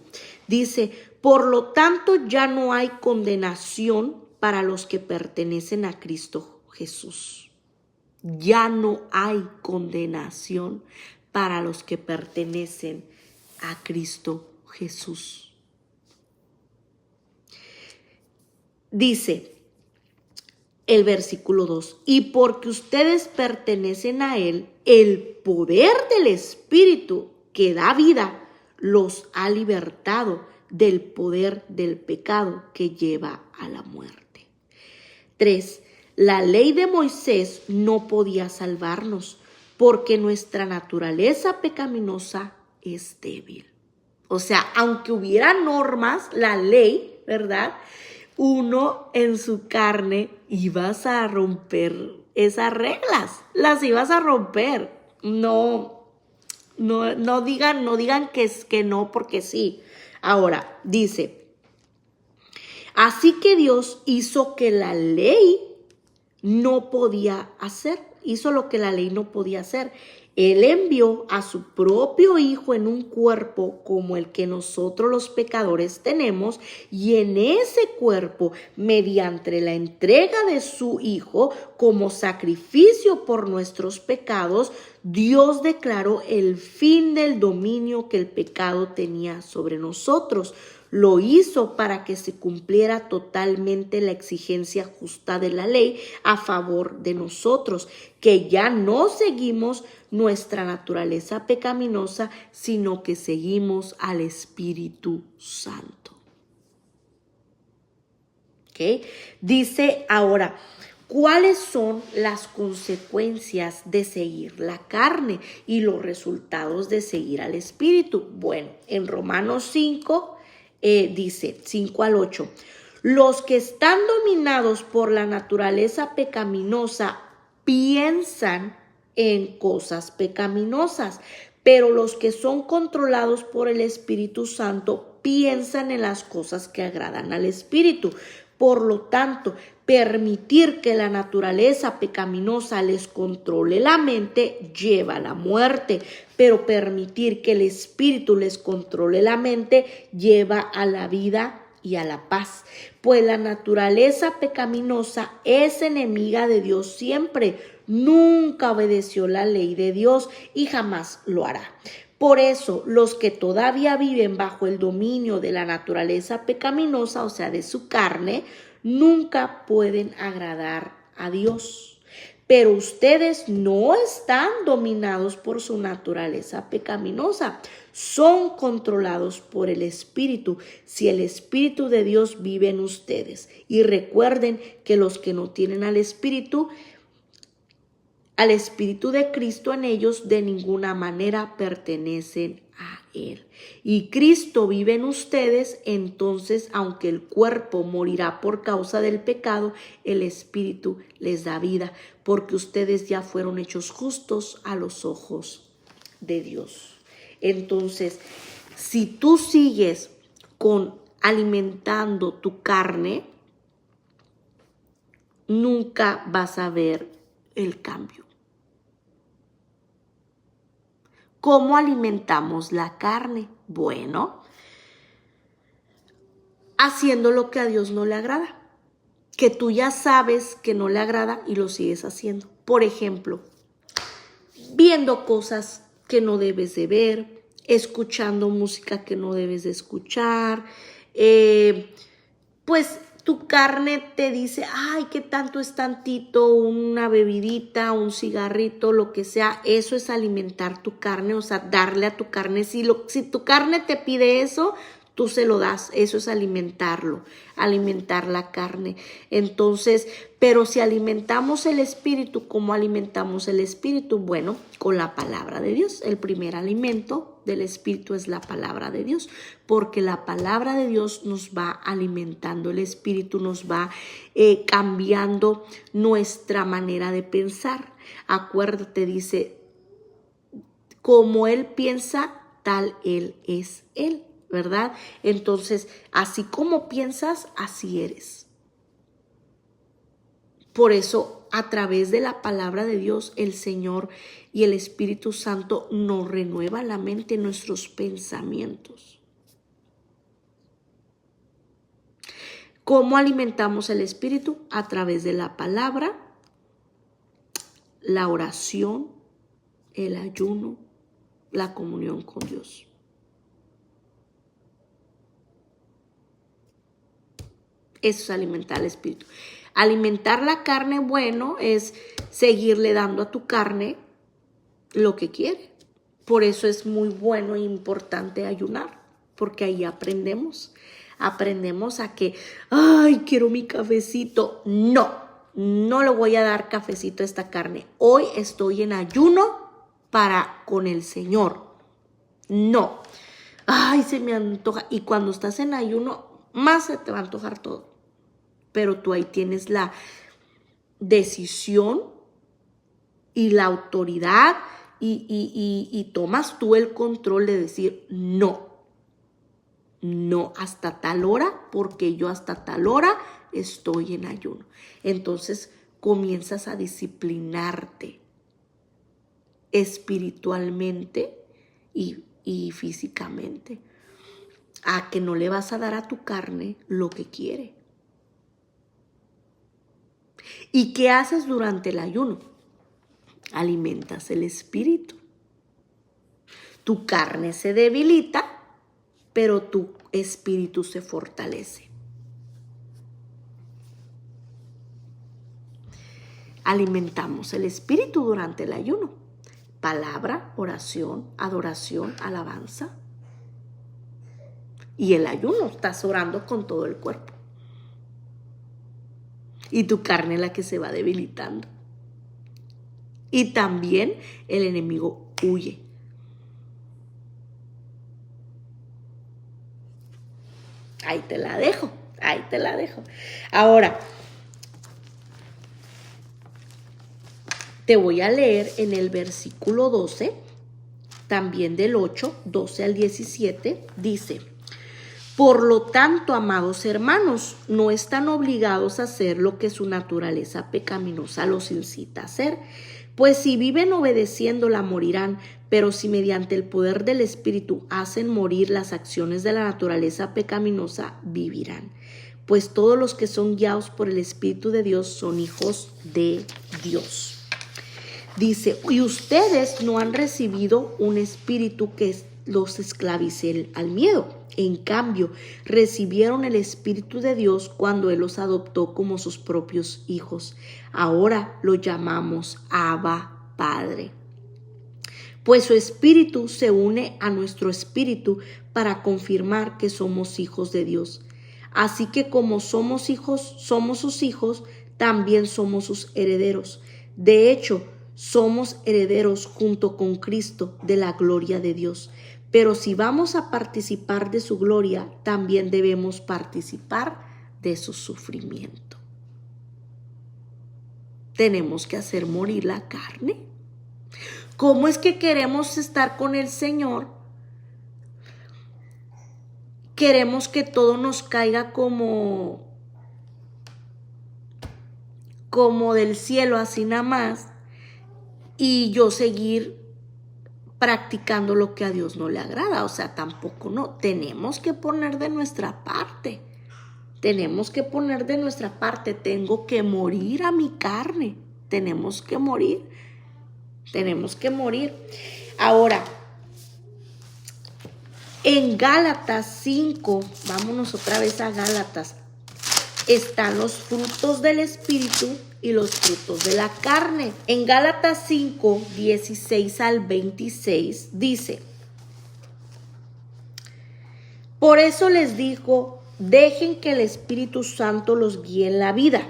dice, por lo tanto ya no hay condenación para los que pertenecen a Cristo Jesús. Ya no hay condenación para los que pertenecen a Cristo Jesús. Dice el versículo 2, y porque ustedes pertenecen a Él, el poder del Espíritu que da vida los ha libertado del poder del pecado que lleva a la muerte. 3. La ley de Moisés no podía salvarnos porque nuestra naturaleza pecaminosa es débil. O sea, aunque hubiera normas, la ley, ¿verdad? Uno en su carne ibas a romper esas reglas, las ibas a romper. No digan que no porque sí. Ahora, dice, así que Dios hizo que la ley no podía hacer, hizo lo que la ley no podía hacer. Él envió a su propio Hijo en un cuerpo como el que nosotros los pecadores tenemos, y en ese cuerpo, mediante la entrega de su Hijo como sacrificio por nuestros pecados, Dios declaró el fin del dominio que el pecado tenía sobre nosotros. Lo hizo para que se cumpliera totalmente la exigencia justa de la ley a favor de nosotros, que ya no seguimos nuestra naturaleza pecaminosa, sino que seguimos al Espíritu Santo. ¿Ok? Dice ahora, ¿cuáles son las consecuencias de seguir la carne y los resultados de seguir al Espíritu? Bueno, en Romanos 5, dice 5 al 8, los que están dominados por la naturaleza pecaminosa piensan en cosas pecaminosas, pero los que son controlados por el Espíritu Santo piensan en las cosas que agradan al Espíritu. Por lo tanto, permitir que la naturaleza pecaminosa les controle la mente lleva a la muerte, pero permitir que el Espíritu les controle la mente lleva a la vida y a la paz, pues la naturaleza pecaminosa es enemiga de Dios siempre, nunca obedeció la ley de Dios y jamás lo hará. Por eso, los que todavía viven bajo el dominio de la naturaleza pecaminosa, o sea, de su carne, nunca pueden agradar a Dios. Pero ustedes no están dominados por su naturaleza pecaminosa, son controlados por el Espíritu, si el Espíritu de Dios vive en ustedes. Y recuerden que los que no tienen al Espíritu de Cristo en ellos, de ninguna manera pertenecen a Él. Y Cristo vive en ustedes, entonces, aunque el cuerpo morirá por causa del pecado, el Espíritu les da vida, porque ustedes ya fueron hechos justos a los ojos de Dios. Entonces, si tú sigues alimentando tu carne, nunca vas a ver el cambio. ¿Cómo alimentamos la carne? Bueno, haciendo lo que a Dios no le agrada, que tú ya sabes que no le agrada y lo sigues haciendo. Por ejemplo, viendo cosas que no debes de ver, escuchando música que no debes de escuchar, pues tu carne te dice, ay, qué tanto es tantito, una bebidita, un cigarrito, lo que sea. Eso es alimentar tu carne, o sea, darle a tu carne. Si tu carne te pide eso, tú se lo das. Eso es alimentar la carne. Entonces, pero si alimentamos el Espíritu, ¿cómo alimentamos el Espíritu? Bueno, con la palabra de Dios. El primer alimento del Espíritu es la palabra de Dios, porque la palabra de Dios nos va alimentando el Espíritu, nos va cambiando nuestra manera de pensar. Acuérdate, dice, como Él piensa, tal Él es Él. ¿verdad? Entonces, así como piensas, así eres. Por eso, a través de la palabra de Dios, el Señor y el Espíritu Santo nos renueva la mente, nuestros pensamientos. ¿Cómo alimentamos el Espíritu? A través de la palabra, la oración, el ayuno, la comunión con Dios. Eso es alimentar el Espíritu. Alimentar la carne, bueno, es seguirle dando a tu carne lo que quiere. Por eso es muy bueno e importante ayunar, porque ahí aprendemos. Aprendemos a que, ay, quiero mi cafecito. No le voy a dar cafecito a esta carne. Hoy estoy en ayuno con el Señor. No. Ay, se me antoja. Y cuando estás en ayuno, más se te va a antojar todo. Pero tú ahí tienes la decisión y la autoridad y tomas tú el control de decir no hasta tal hora, porque yo hasta tal hora estoy en ayuno. Entonces comienzas a disciplinarte espiritualmente y físicamente, a que no le vas a dar a tu carne lo que quiere. ¿Y qué haces durante el ayuno? Alimentas el espíritu. Tu carne se debilita, pero tu espíritu se fortalece. Alimentamos el espíritu durante el ayuno. Palabra, oración, adoración, alabanza. Y el ayuno, estás orando con todo el cuerpo. Y tu carne es la que se va debilitando. Y también el enemigo huye. Ahí te la dejo. Ahora, te voy a leer en el versículo 12, también del 8, 12 al 17, dice: por lo tanto, amados hermanos, no están obligados a hacer lo que su naturaleza pecaminosa los incita a hacer, pues si viven obedeciéndola morirán, pero si mediante el poder del Espíritu hacen morir las acciones de la naturaleza pecaminosa, vivirán. Pues todos los que son guiados por el Espíritu de Dios son hijos de Dios. Dice, y ustedes no han recibido un espíritu que los esclavice al miedo. En cambio, recibieron el Espíritu de Dios cuando Él los adoptó como sus propios hijos. Ahora lo llamamos Abba, Padre. Pues su Espíritu se une a nuestro espíritu para confirmar que somos hijos de Dios. Así que como somos sus hijos, también somos sus herederos. De hecho, somos herederos junto con Cristo de la gloria de Dios. Pero si vamos a participar de su gloria, también debemos participar de su sufrimiento. Tenemos que hacer morir la carne. ¿Cómo es que queremos estar con el Señor? Queremos que todo nos caiga como del cielo, así nada más, y yo seguir practicando lo que a Dios no le agrada. O sea, tampoco no. Tenemos que poner de nuestra parte. Tenemos que poner de nuestra parte. Tengo que morir a mi carne. Tenemos que morir. Ahora, en Gálatas 5, vámonos otra vez a Gálatas, están los frutos del Espíritu y los frutos de la carne. En Gálatas 5, 16 al 26 dice: por eso les digo, dejen que el Espíritu Santo los guíe en la vida.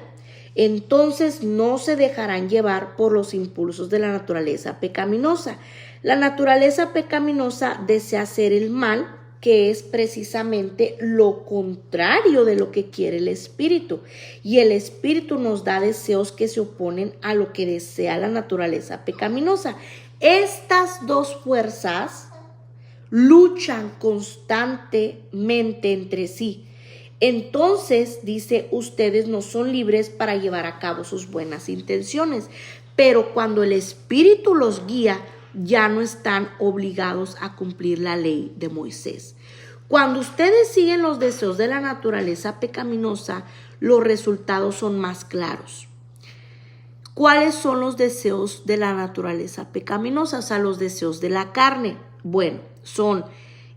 Entonces no se dejarán llevar por los impulsos de la naturaleza pecaminosa. La naturaleza pecaminosa desea hacer el mal, que es precisamente lo contrario de lo que quiere el Espíritu. Y el Espíritu nos da deseos que se oponen a lo que desea la naturaleza pecaminosa. Estas dos fuerzas luchan constantemente entre sí. Entonces, dice, ustedes no son libres para llevar a cabo sus buenas intenciones, pero cuando el Espíritu los guía, ya no están obligados a cumplir la ley de Moisés. Cuando ustedes siguen los deseos de la naturaleza pecaminosa, los resultados son más claros. ¿Cuáles son los deseos de la naturaleza pecaminosa? O sea, los deseos de la carne. Bueno, son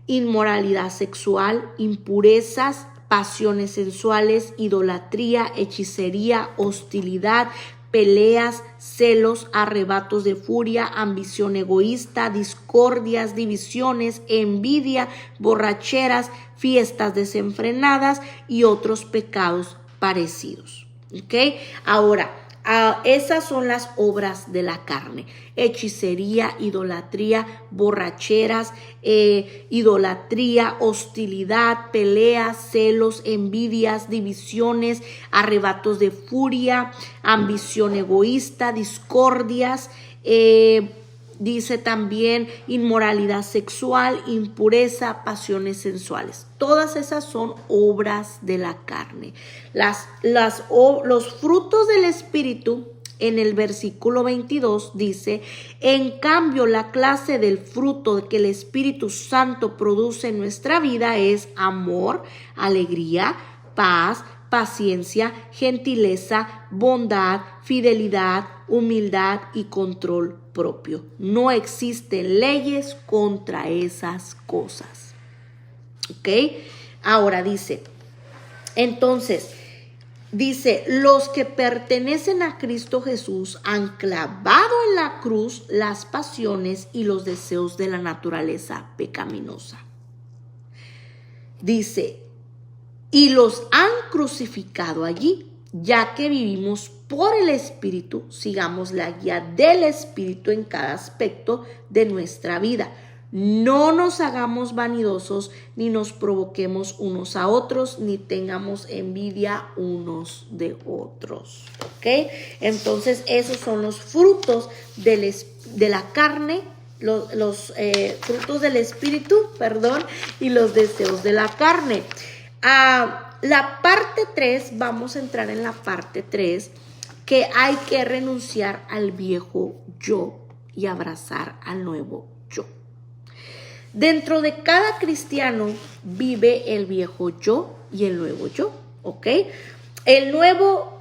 inmoralidad sexual, impurezas, pasiones sensuales, idolatría, hechicería, hostilidad, peleas, celos, arrebatos de furia, ambición egoísta, discordias, divisiones, envidia, borracheras, fiestas desenfrenadas y otros pecados parecidos. ¿Ok? Ahora, esas son las obras de la carne: hechicería, idolatría, borracheras, idolatría, hostilidad, peleas, celos, envidias, divisiones, arrebatos de furia, ambición egoísta, discordias, dice también inmoralidad sexual, impureza, pasiones sensuales. Todas esas son obras de la carne. Los frutos del Espíritu, en el versículo 22 dice: en cambio, la clase del fruto que el Espíritu Santo produce en nuestra vida es amor, alegría, paz, paciencia, gentileza, bondad, fidelidad, humildad y control propio. No existen leyes contra esas cosas. ¿Ok? Ahora dice, entonces, dice, los que pertenecen a Cristo Jesús han clavado en la cruz las pasiones y los deseos de la naturaleza pecaminosa. Dice, y los han crucificado allí. Ya que vivimos por el Espíritu, sigamos la guía del Espíritu en cada aspecto de nuestra vida. No nos hagamos vanidosos, ni nos provoquemos unos a otros, ni tengamos envidia unos de otros. ¿Ok? Entonces, esos son los frutos de la carne, los frutos del Espíritu, y los deseos de la carne. La parte 3, vamos a entrar en la parte 3, que hay que renunciar al viejo yo y abrazar al nuevo yo. Dentro de cada cristiano vive el viejo yo y el nuevo yo, ¿ok? El nuevo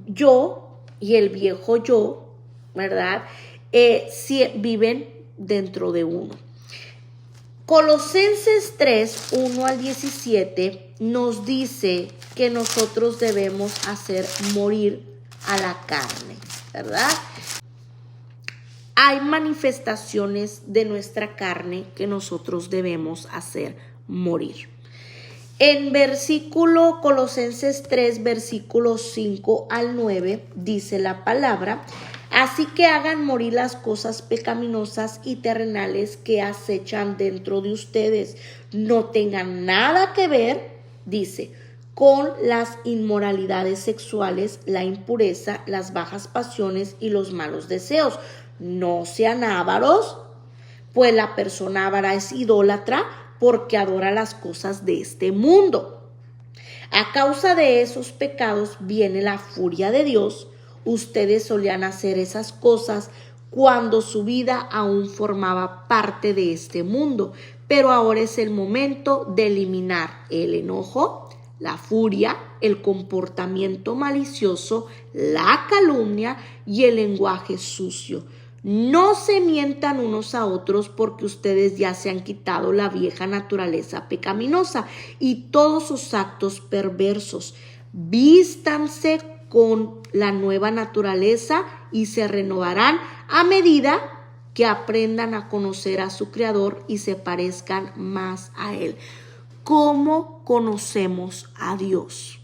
yo y el viejo yo, ¿verdad? Viven dentro de uno. Colosenses 3, 1 al 17 nos dice que nosotros debemos hacer morir a la carne, ¿verdad? Hay manifestaciones de nuestra carne que nosotros debemos hacer morir. En Colosenses 3, versículos 5 al 9, dice la palabra: así que hagan morir las cosas pecaminosas y terrenales que acechan dentro de ustedes. No tengan nada que ver, dice, con las inmoralidades sexuales, la impureza, las bajas pasiones y los malos deseos. No sean ávaros, pues la persona ávara es idólatra porque adora las cosas de este mundo. A causa de esos pecados viene la furia de Dios. Ustedes solían hacer esas cosas cuando su vida aún formaba parte de este mundo, pero ahora es el momento de eliminar el enojo, la furia, el comportamiento malicioso, la calumnia y el lenguaje sucio. No se mientan unos a otros, porque ustedes ya se han quitado la vieja naturaleza pecaminosa y todos sus actos perversos. Vístanse con la nueva naturaleza y se renovarán a medida que aprendan a conocer a su Creador y se parezcan más a Él. ¿Cómo conocemos a Dios?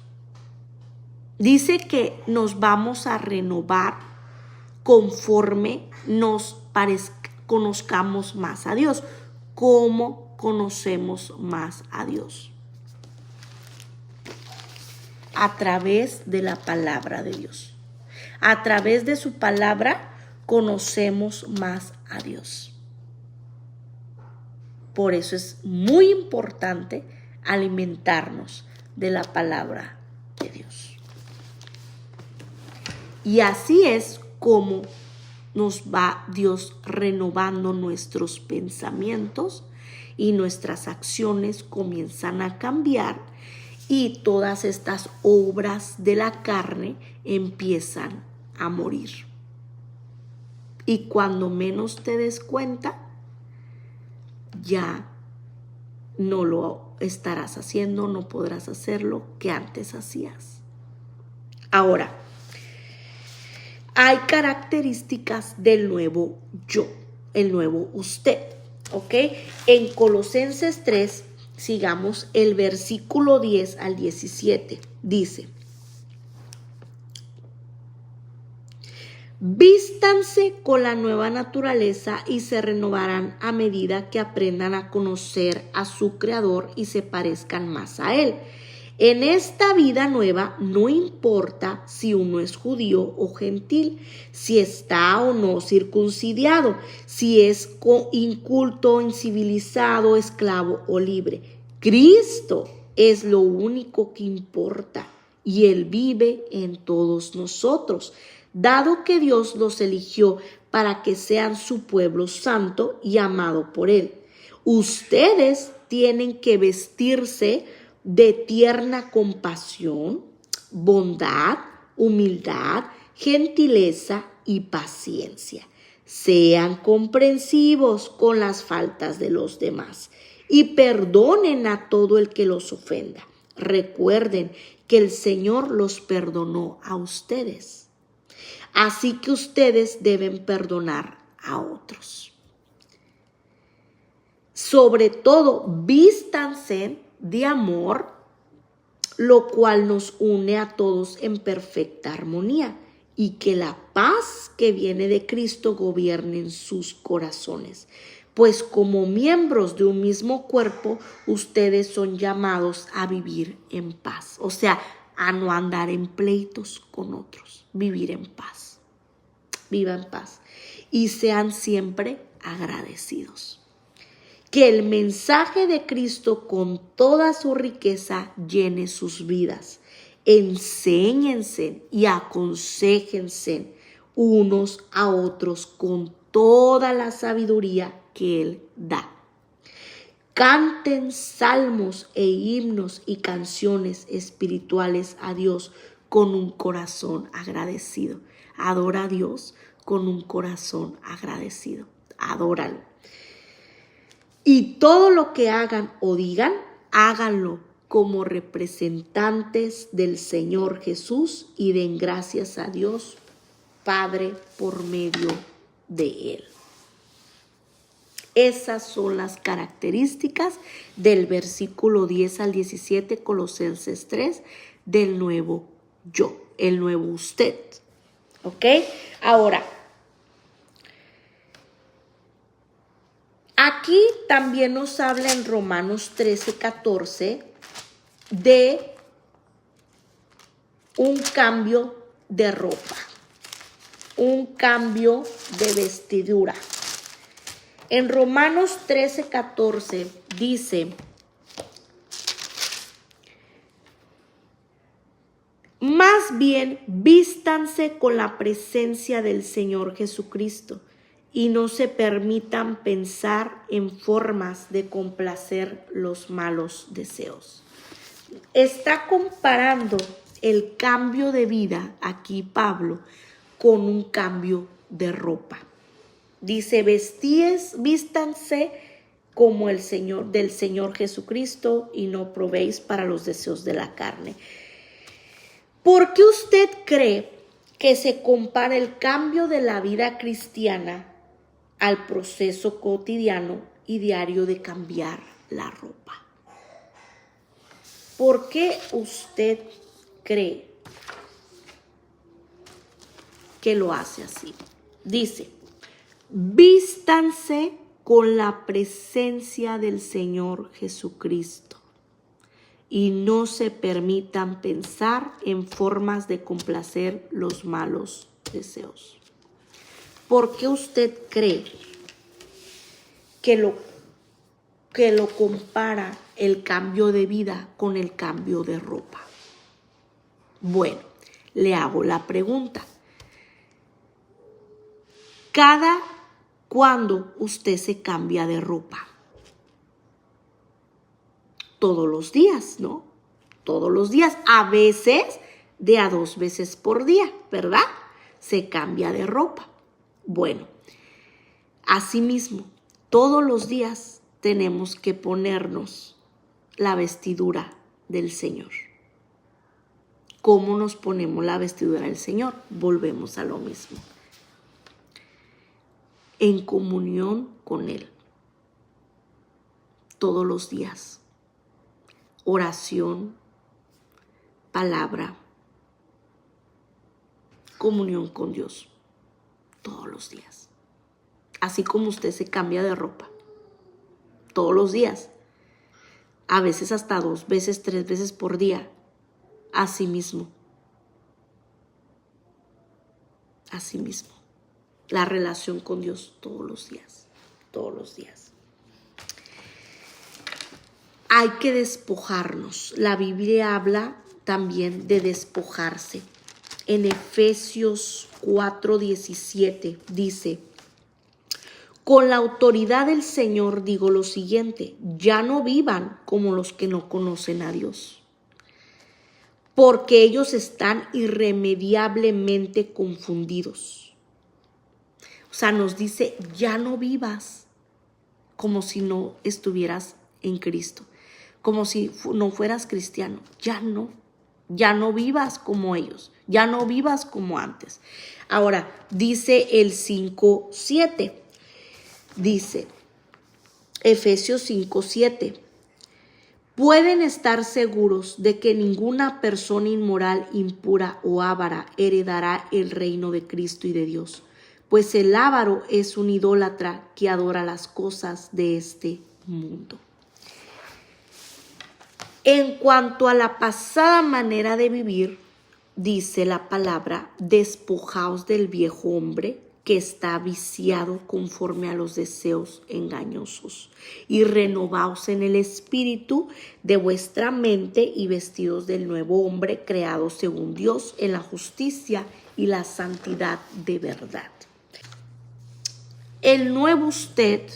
Dice que nos vamos a renovar conforme nos conozcamos más a Dios. ¿Cómo conocemos más a Dios? A través de la palabra de Dios. A través de su palabra conocemos más a Dios. Por eso es muy importante alimentarnos de la palabra de Dios. Y así es como nos va Dios renovando nuestros pensamientos y nuestras acciones comienzan a cambiar y todas estas obras de la carne empiezan a morir. Y cuando menos te des cuenta, ya no lo estarás haciendo, no podrás hacer lo que antes hacías. Ahora, hay características del nuevo yo, el nuevo usted, ¿ok? En Colosenses 3, sigamos el versículo 10 al 17, dice: vístanse con la nueva naturaleza y se renovarán a medida que aprendan a conocer a su Creador y se parezcan más a Él. En esta vida nueva no importa si uno es judío o gentil, si está o no circuncidado, si es inculto, incivilizado, esclavo o libre. Cristo es lo único que importa y Él vive en todos nosotros, dado que Dios los eligió para que sean su pueblo santo y amado por Él. Ustedes tienen que vestirse de tierna compasión, bondad, humildad, gentileza y paciencia. Sean comprensivos con las faltas de los demás y perdonen a todo el que los ofenda. Recuerden que el Señor los perdonó a ustedes. Así que ustedes deben perdonar a otros. Sobre todo, vístanse de amor, lo cual nos une a todos en perfecta armonía, y que la paz que viene de Cristo gobierne en sus corazones. Pues como miembros de un mismo cuerpo, ustedes son llamados a vivir en paz. O sea, a no andar en pleitos con otros, vivir en paz. Viva en paz y sean siempre agradecidos. Que el mensaje de Cristo con toda su riqueza llene sus vidas. Enséñense y aconséjense unos a otros con toda la sabiduría que Él da. Canten salmos e himnos y canciones espirituales a Dios con un corazón agradecido. Adora a Dios con un corazón agradecido. Adóralo. Y todo lo que hagan o digan, háganlo como representantes del Señor Jesús y den gracias a Dios Padre por medio de Él. Esas son las características del versículo 10 al 17, Colosenses 3, del nuevo yo, el nuevo usted. ¿Ok? Ahora, aquí también nos habla en Romanos 13, 14 de un cambio de ropa, un cambio de vestidura. En Romanos 13, 14 dice: más bien vístanse con la presencia del Señor Jesucristo y no se permitan pensar en formas de complacer los malos deseos. Está comparando el cambio de vida aquí Pablo con un cambio de ropa. Dice: vístanse como el Señor, del Señor Jesucristo y no probéis para los deseos de la carne. ¿Por qué usted cree que se compara el cambio de la vida cristiana al proceso cotidiano y diario de cambiar la ropa? ¿Por qué usted cree que lo hace así? Dice: vístanse con la presencia del Señor Jesucristo y no se permitan pensar en formas de complacer los malos deseos. ¿Por qué usted cree que que lo compara el cambio de vida con el cambio de ropa. Bueno, le hago la pregunta. ¿Cada cuándo usted se cambia de ropa? Todos los días, ¿no? Todos los días. A veces de a 2 veces por día, ¿verdad? Se cambia de ropa. Bueno, asimismo, todos los días tenemos que ponernos la vestidura del Señor. ¿Cómo nos ponemos la vestidura del Señor? Volvemos a lo mismo. En comunión con Él. Todos los días. Oración, palabra, comunión con Dios. Todos los días. Así como usted se cambia de ropa. Todos los días. A veces hasta 2 veces, 3 veces por día. Así mismo. Así mismo. La relación con Dios todos los días. Todos los días. Hay que despojarnos. La Biblia habla también de despojarse. En Efesios 4:17 dice: con la autoridad del Señor digo lo siguiente, ya no vivan como los que no conocen a Dios, porque ellos están irremediablemente confundidos. O sea, nos dice, ya no vivas como si no estuvieras en Cristo, como si no fueras cristiano. Ya no vivas como ellos, ya no vivas como antes. Ahora, dice el 5:7. Dice, Efesios 5:7, pueden estar seguros de que ninguna persona inmoral, impura o avara heredará el reino de Cristo y de Dios, pues el avaro es un idólatra que adora las cosas de este mundo. En cuanto a la pasada manera de vivir, dice la palabra, despojaos del viejo hombre, que está viciado conforme a los deseos engañosos, y renovaos en el espíritu de vuestra mente y vestidos del nuevo hombre creado según Dios en la justicia y la santidad de verdad. El nuevo usted,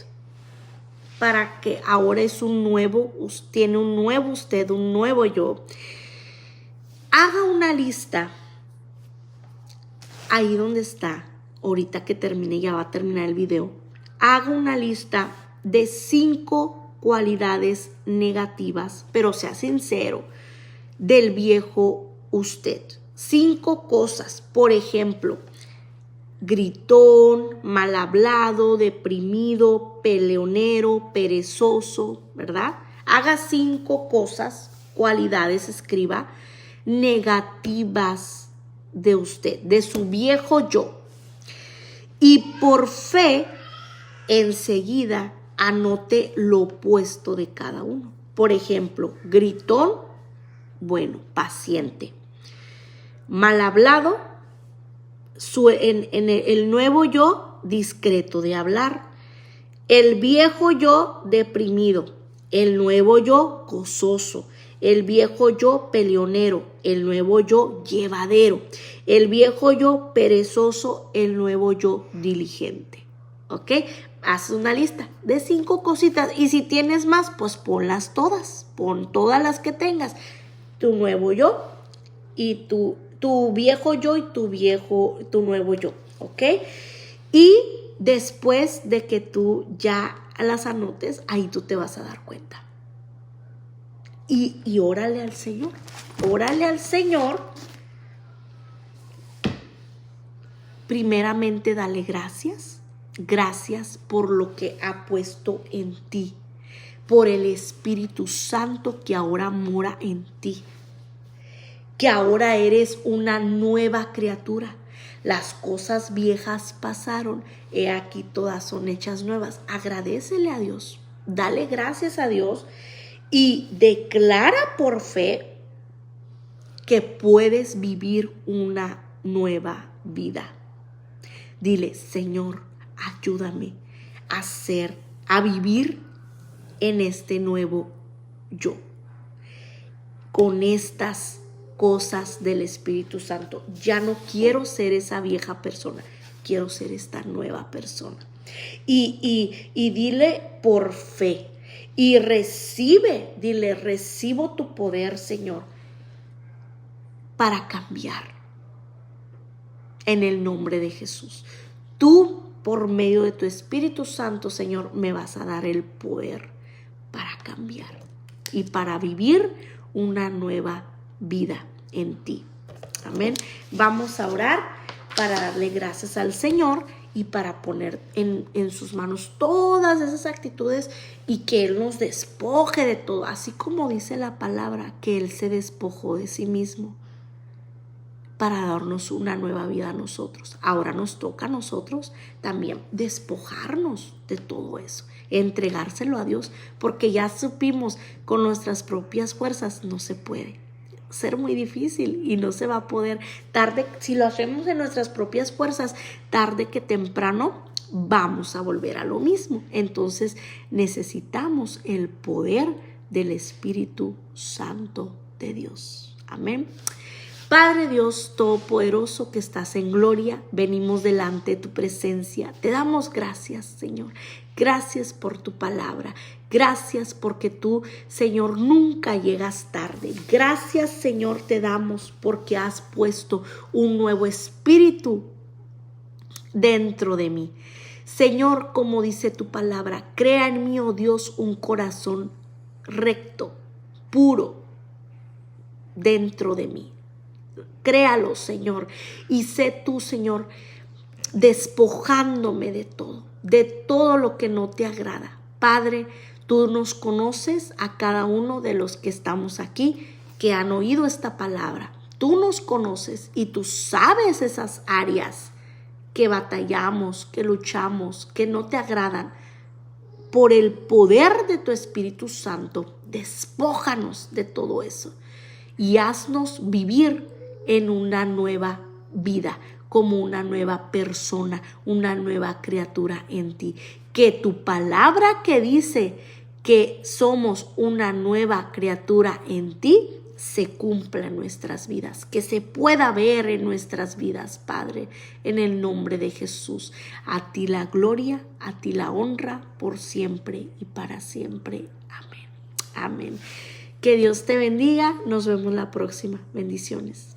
para que ahora es un nuevo, tiene un nuevo usted, un nuevo yo, haga una lista ahí donde está. Ahorita que termine, ya va a terminar el video, haga una lista de 5 cualidades negativas, pero sea sincero, del viejo usted. 5 cosas, por ejemplo, gritón, mal hablado, deprimido, peleonero, perezoso, ¿verdad? Haga 5 cosas, cualidades, escriba, negativas de usted, de su viejo yo. Y por fe, enseguida anote lo opuesto de cada uno. Por ejemplo, gritón, bueno, paciente. Mal hablado, en el nuevo yo, discreto de hablar. El viejo yo, deprimido. El nuevo yo, gozoso. El viejo yo, peleonero. El nuevo yo, llevadero. El viejo yo, perezoso. El nuevo yo, diligente. ¿Ok? Haz una lista de 5 cositas. Y si tienes más, pues ponlas todas. Pon todas las que tengas. Tu nuevo yo y tu viejo yo y tu nuevo yo. ¿Ok? Y después de que tú ya las anotes, ahí tú te vas a dar cuenta. Y órale al Señor. Órale al Señor. Primeramente, dale gracias. Gracias por lo que ha puesto en ti. Por el Espíritu Santo que ahora mora en ti. Que ahora eres una nueva criatura. Las cosas viejas pasaron. He aquí todas son hechas nuevas. Agradécele a Dios. Dale gracias a Dios. Y declara por fe que puedes vivir una nueva vida. Dile, Señor, ayúdame a vivir en este nuevo yo, con estas cosas del Espíritu Santo. Ya no quiero ser esa vieja persona, quiero ser esta nueva persona. Y dile por fe, y dile, recibo tu poder, Señor, para cambiar, en el nombre de Jesús. Tú, por medio de tu Espíritu Santo, Señor, me vas a dar el poder para cambiar y para vivir una nueva vida en ti. Amén. Vamos a orar para darle gracias al Señor y para poner en sus manos todas esas actitudes y que Él nos despoje de todo, así como dice la palabra, que Él se despojó de sí mismo para darnos una nueva vida a nosotros. Ahora nos toca a nosotros también despojarnos de todo eso, entregárselo a Dios, porque ya supimos, con nuestras propias fuerzas no se puede. Ser muy difícil y no se va a poder. Si lo hacemos en nuestras propias fuerzas, tarde que temprano vamos a volver a lo mismo. Entonces necesitamos el poder del Espíritu Santo de Dios. Amén. Padre Dios Todopoderoso, que estás en gloria, venimos delante de tu presencia. Te damos gracias, Señor. Gracias por tu palabra. Gracias porque tú, Señor, nunca llegas tarde. Gracias, Señor, te damos porque has puesto un nuevo espíritu dentro de mí. Señor, como dice tu palabra, crea en mí, oh Dios, un corazón recto, puro, dentro de mí. Créalo, Señor, y sé tú, Señor, despojándome de todo lo que no te agrada. Padre, tú nos conoces a cada uno de los que estamos aquí, que han oído esta palabra. Tú nos conoces y tú sabes esas áreas que batallamos, que luchamos, que no te agradan. Por el poder de tu Espíritu Santo, despójanos de todo eso y haznos vivir en una nueva vida, como una nueva persona, una nueva criatura en ti. Que tu palabra que dice que somos una nueva criatura en ti se cumpla en nuestras vidas, que se pueda ver en nuestras vidas, Padre, en el nombre de Jesús. A ti la gloria, a ti la honra, por siempre y para siempre. Amén. Amén. Que Dios te bendiga. Nos vemos la próxima. Bendiciones.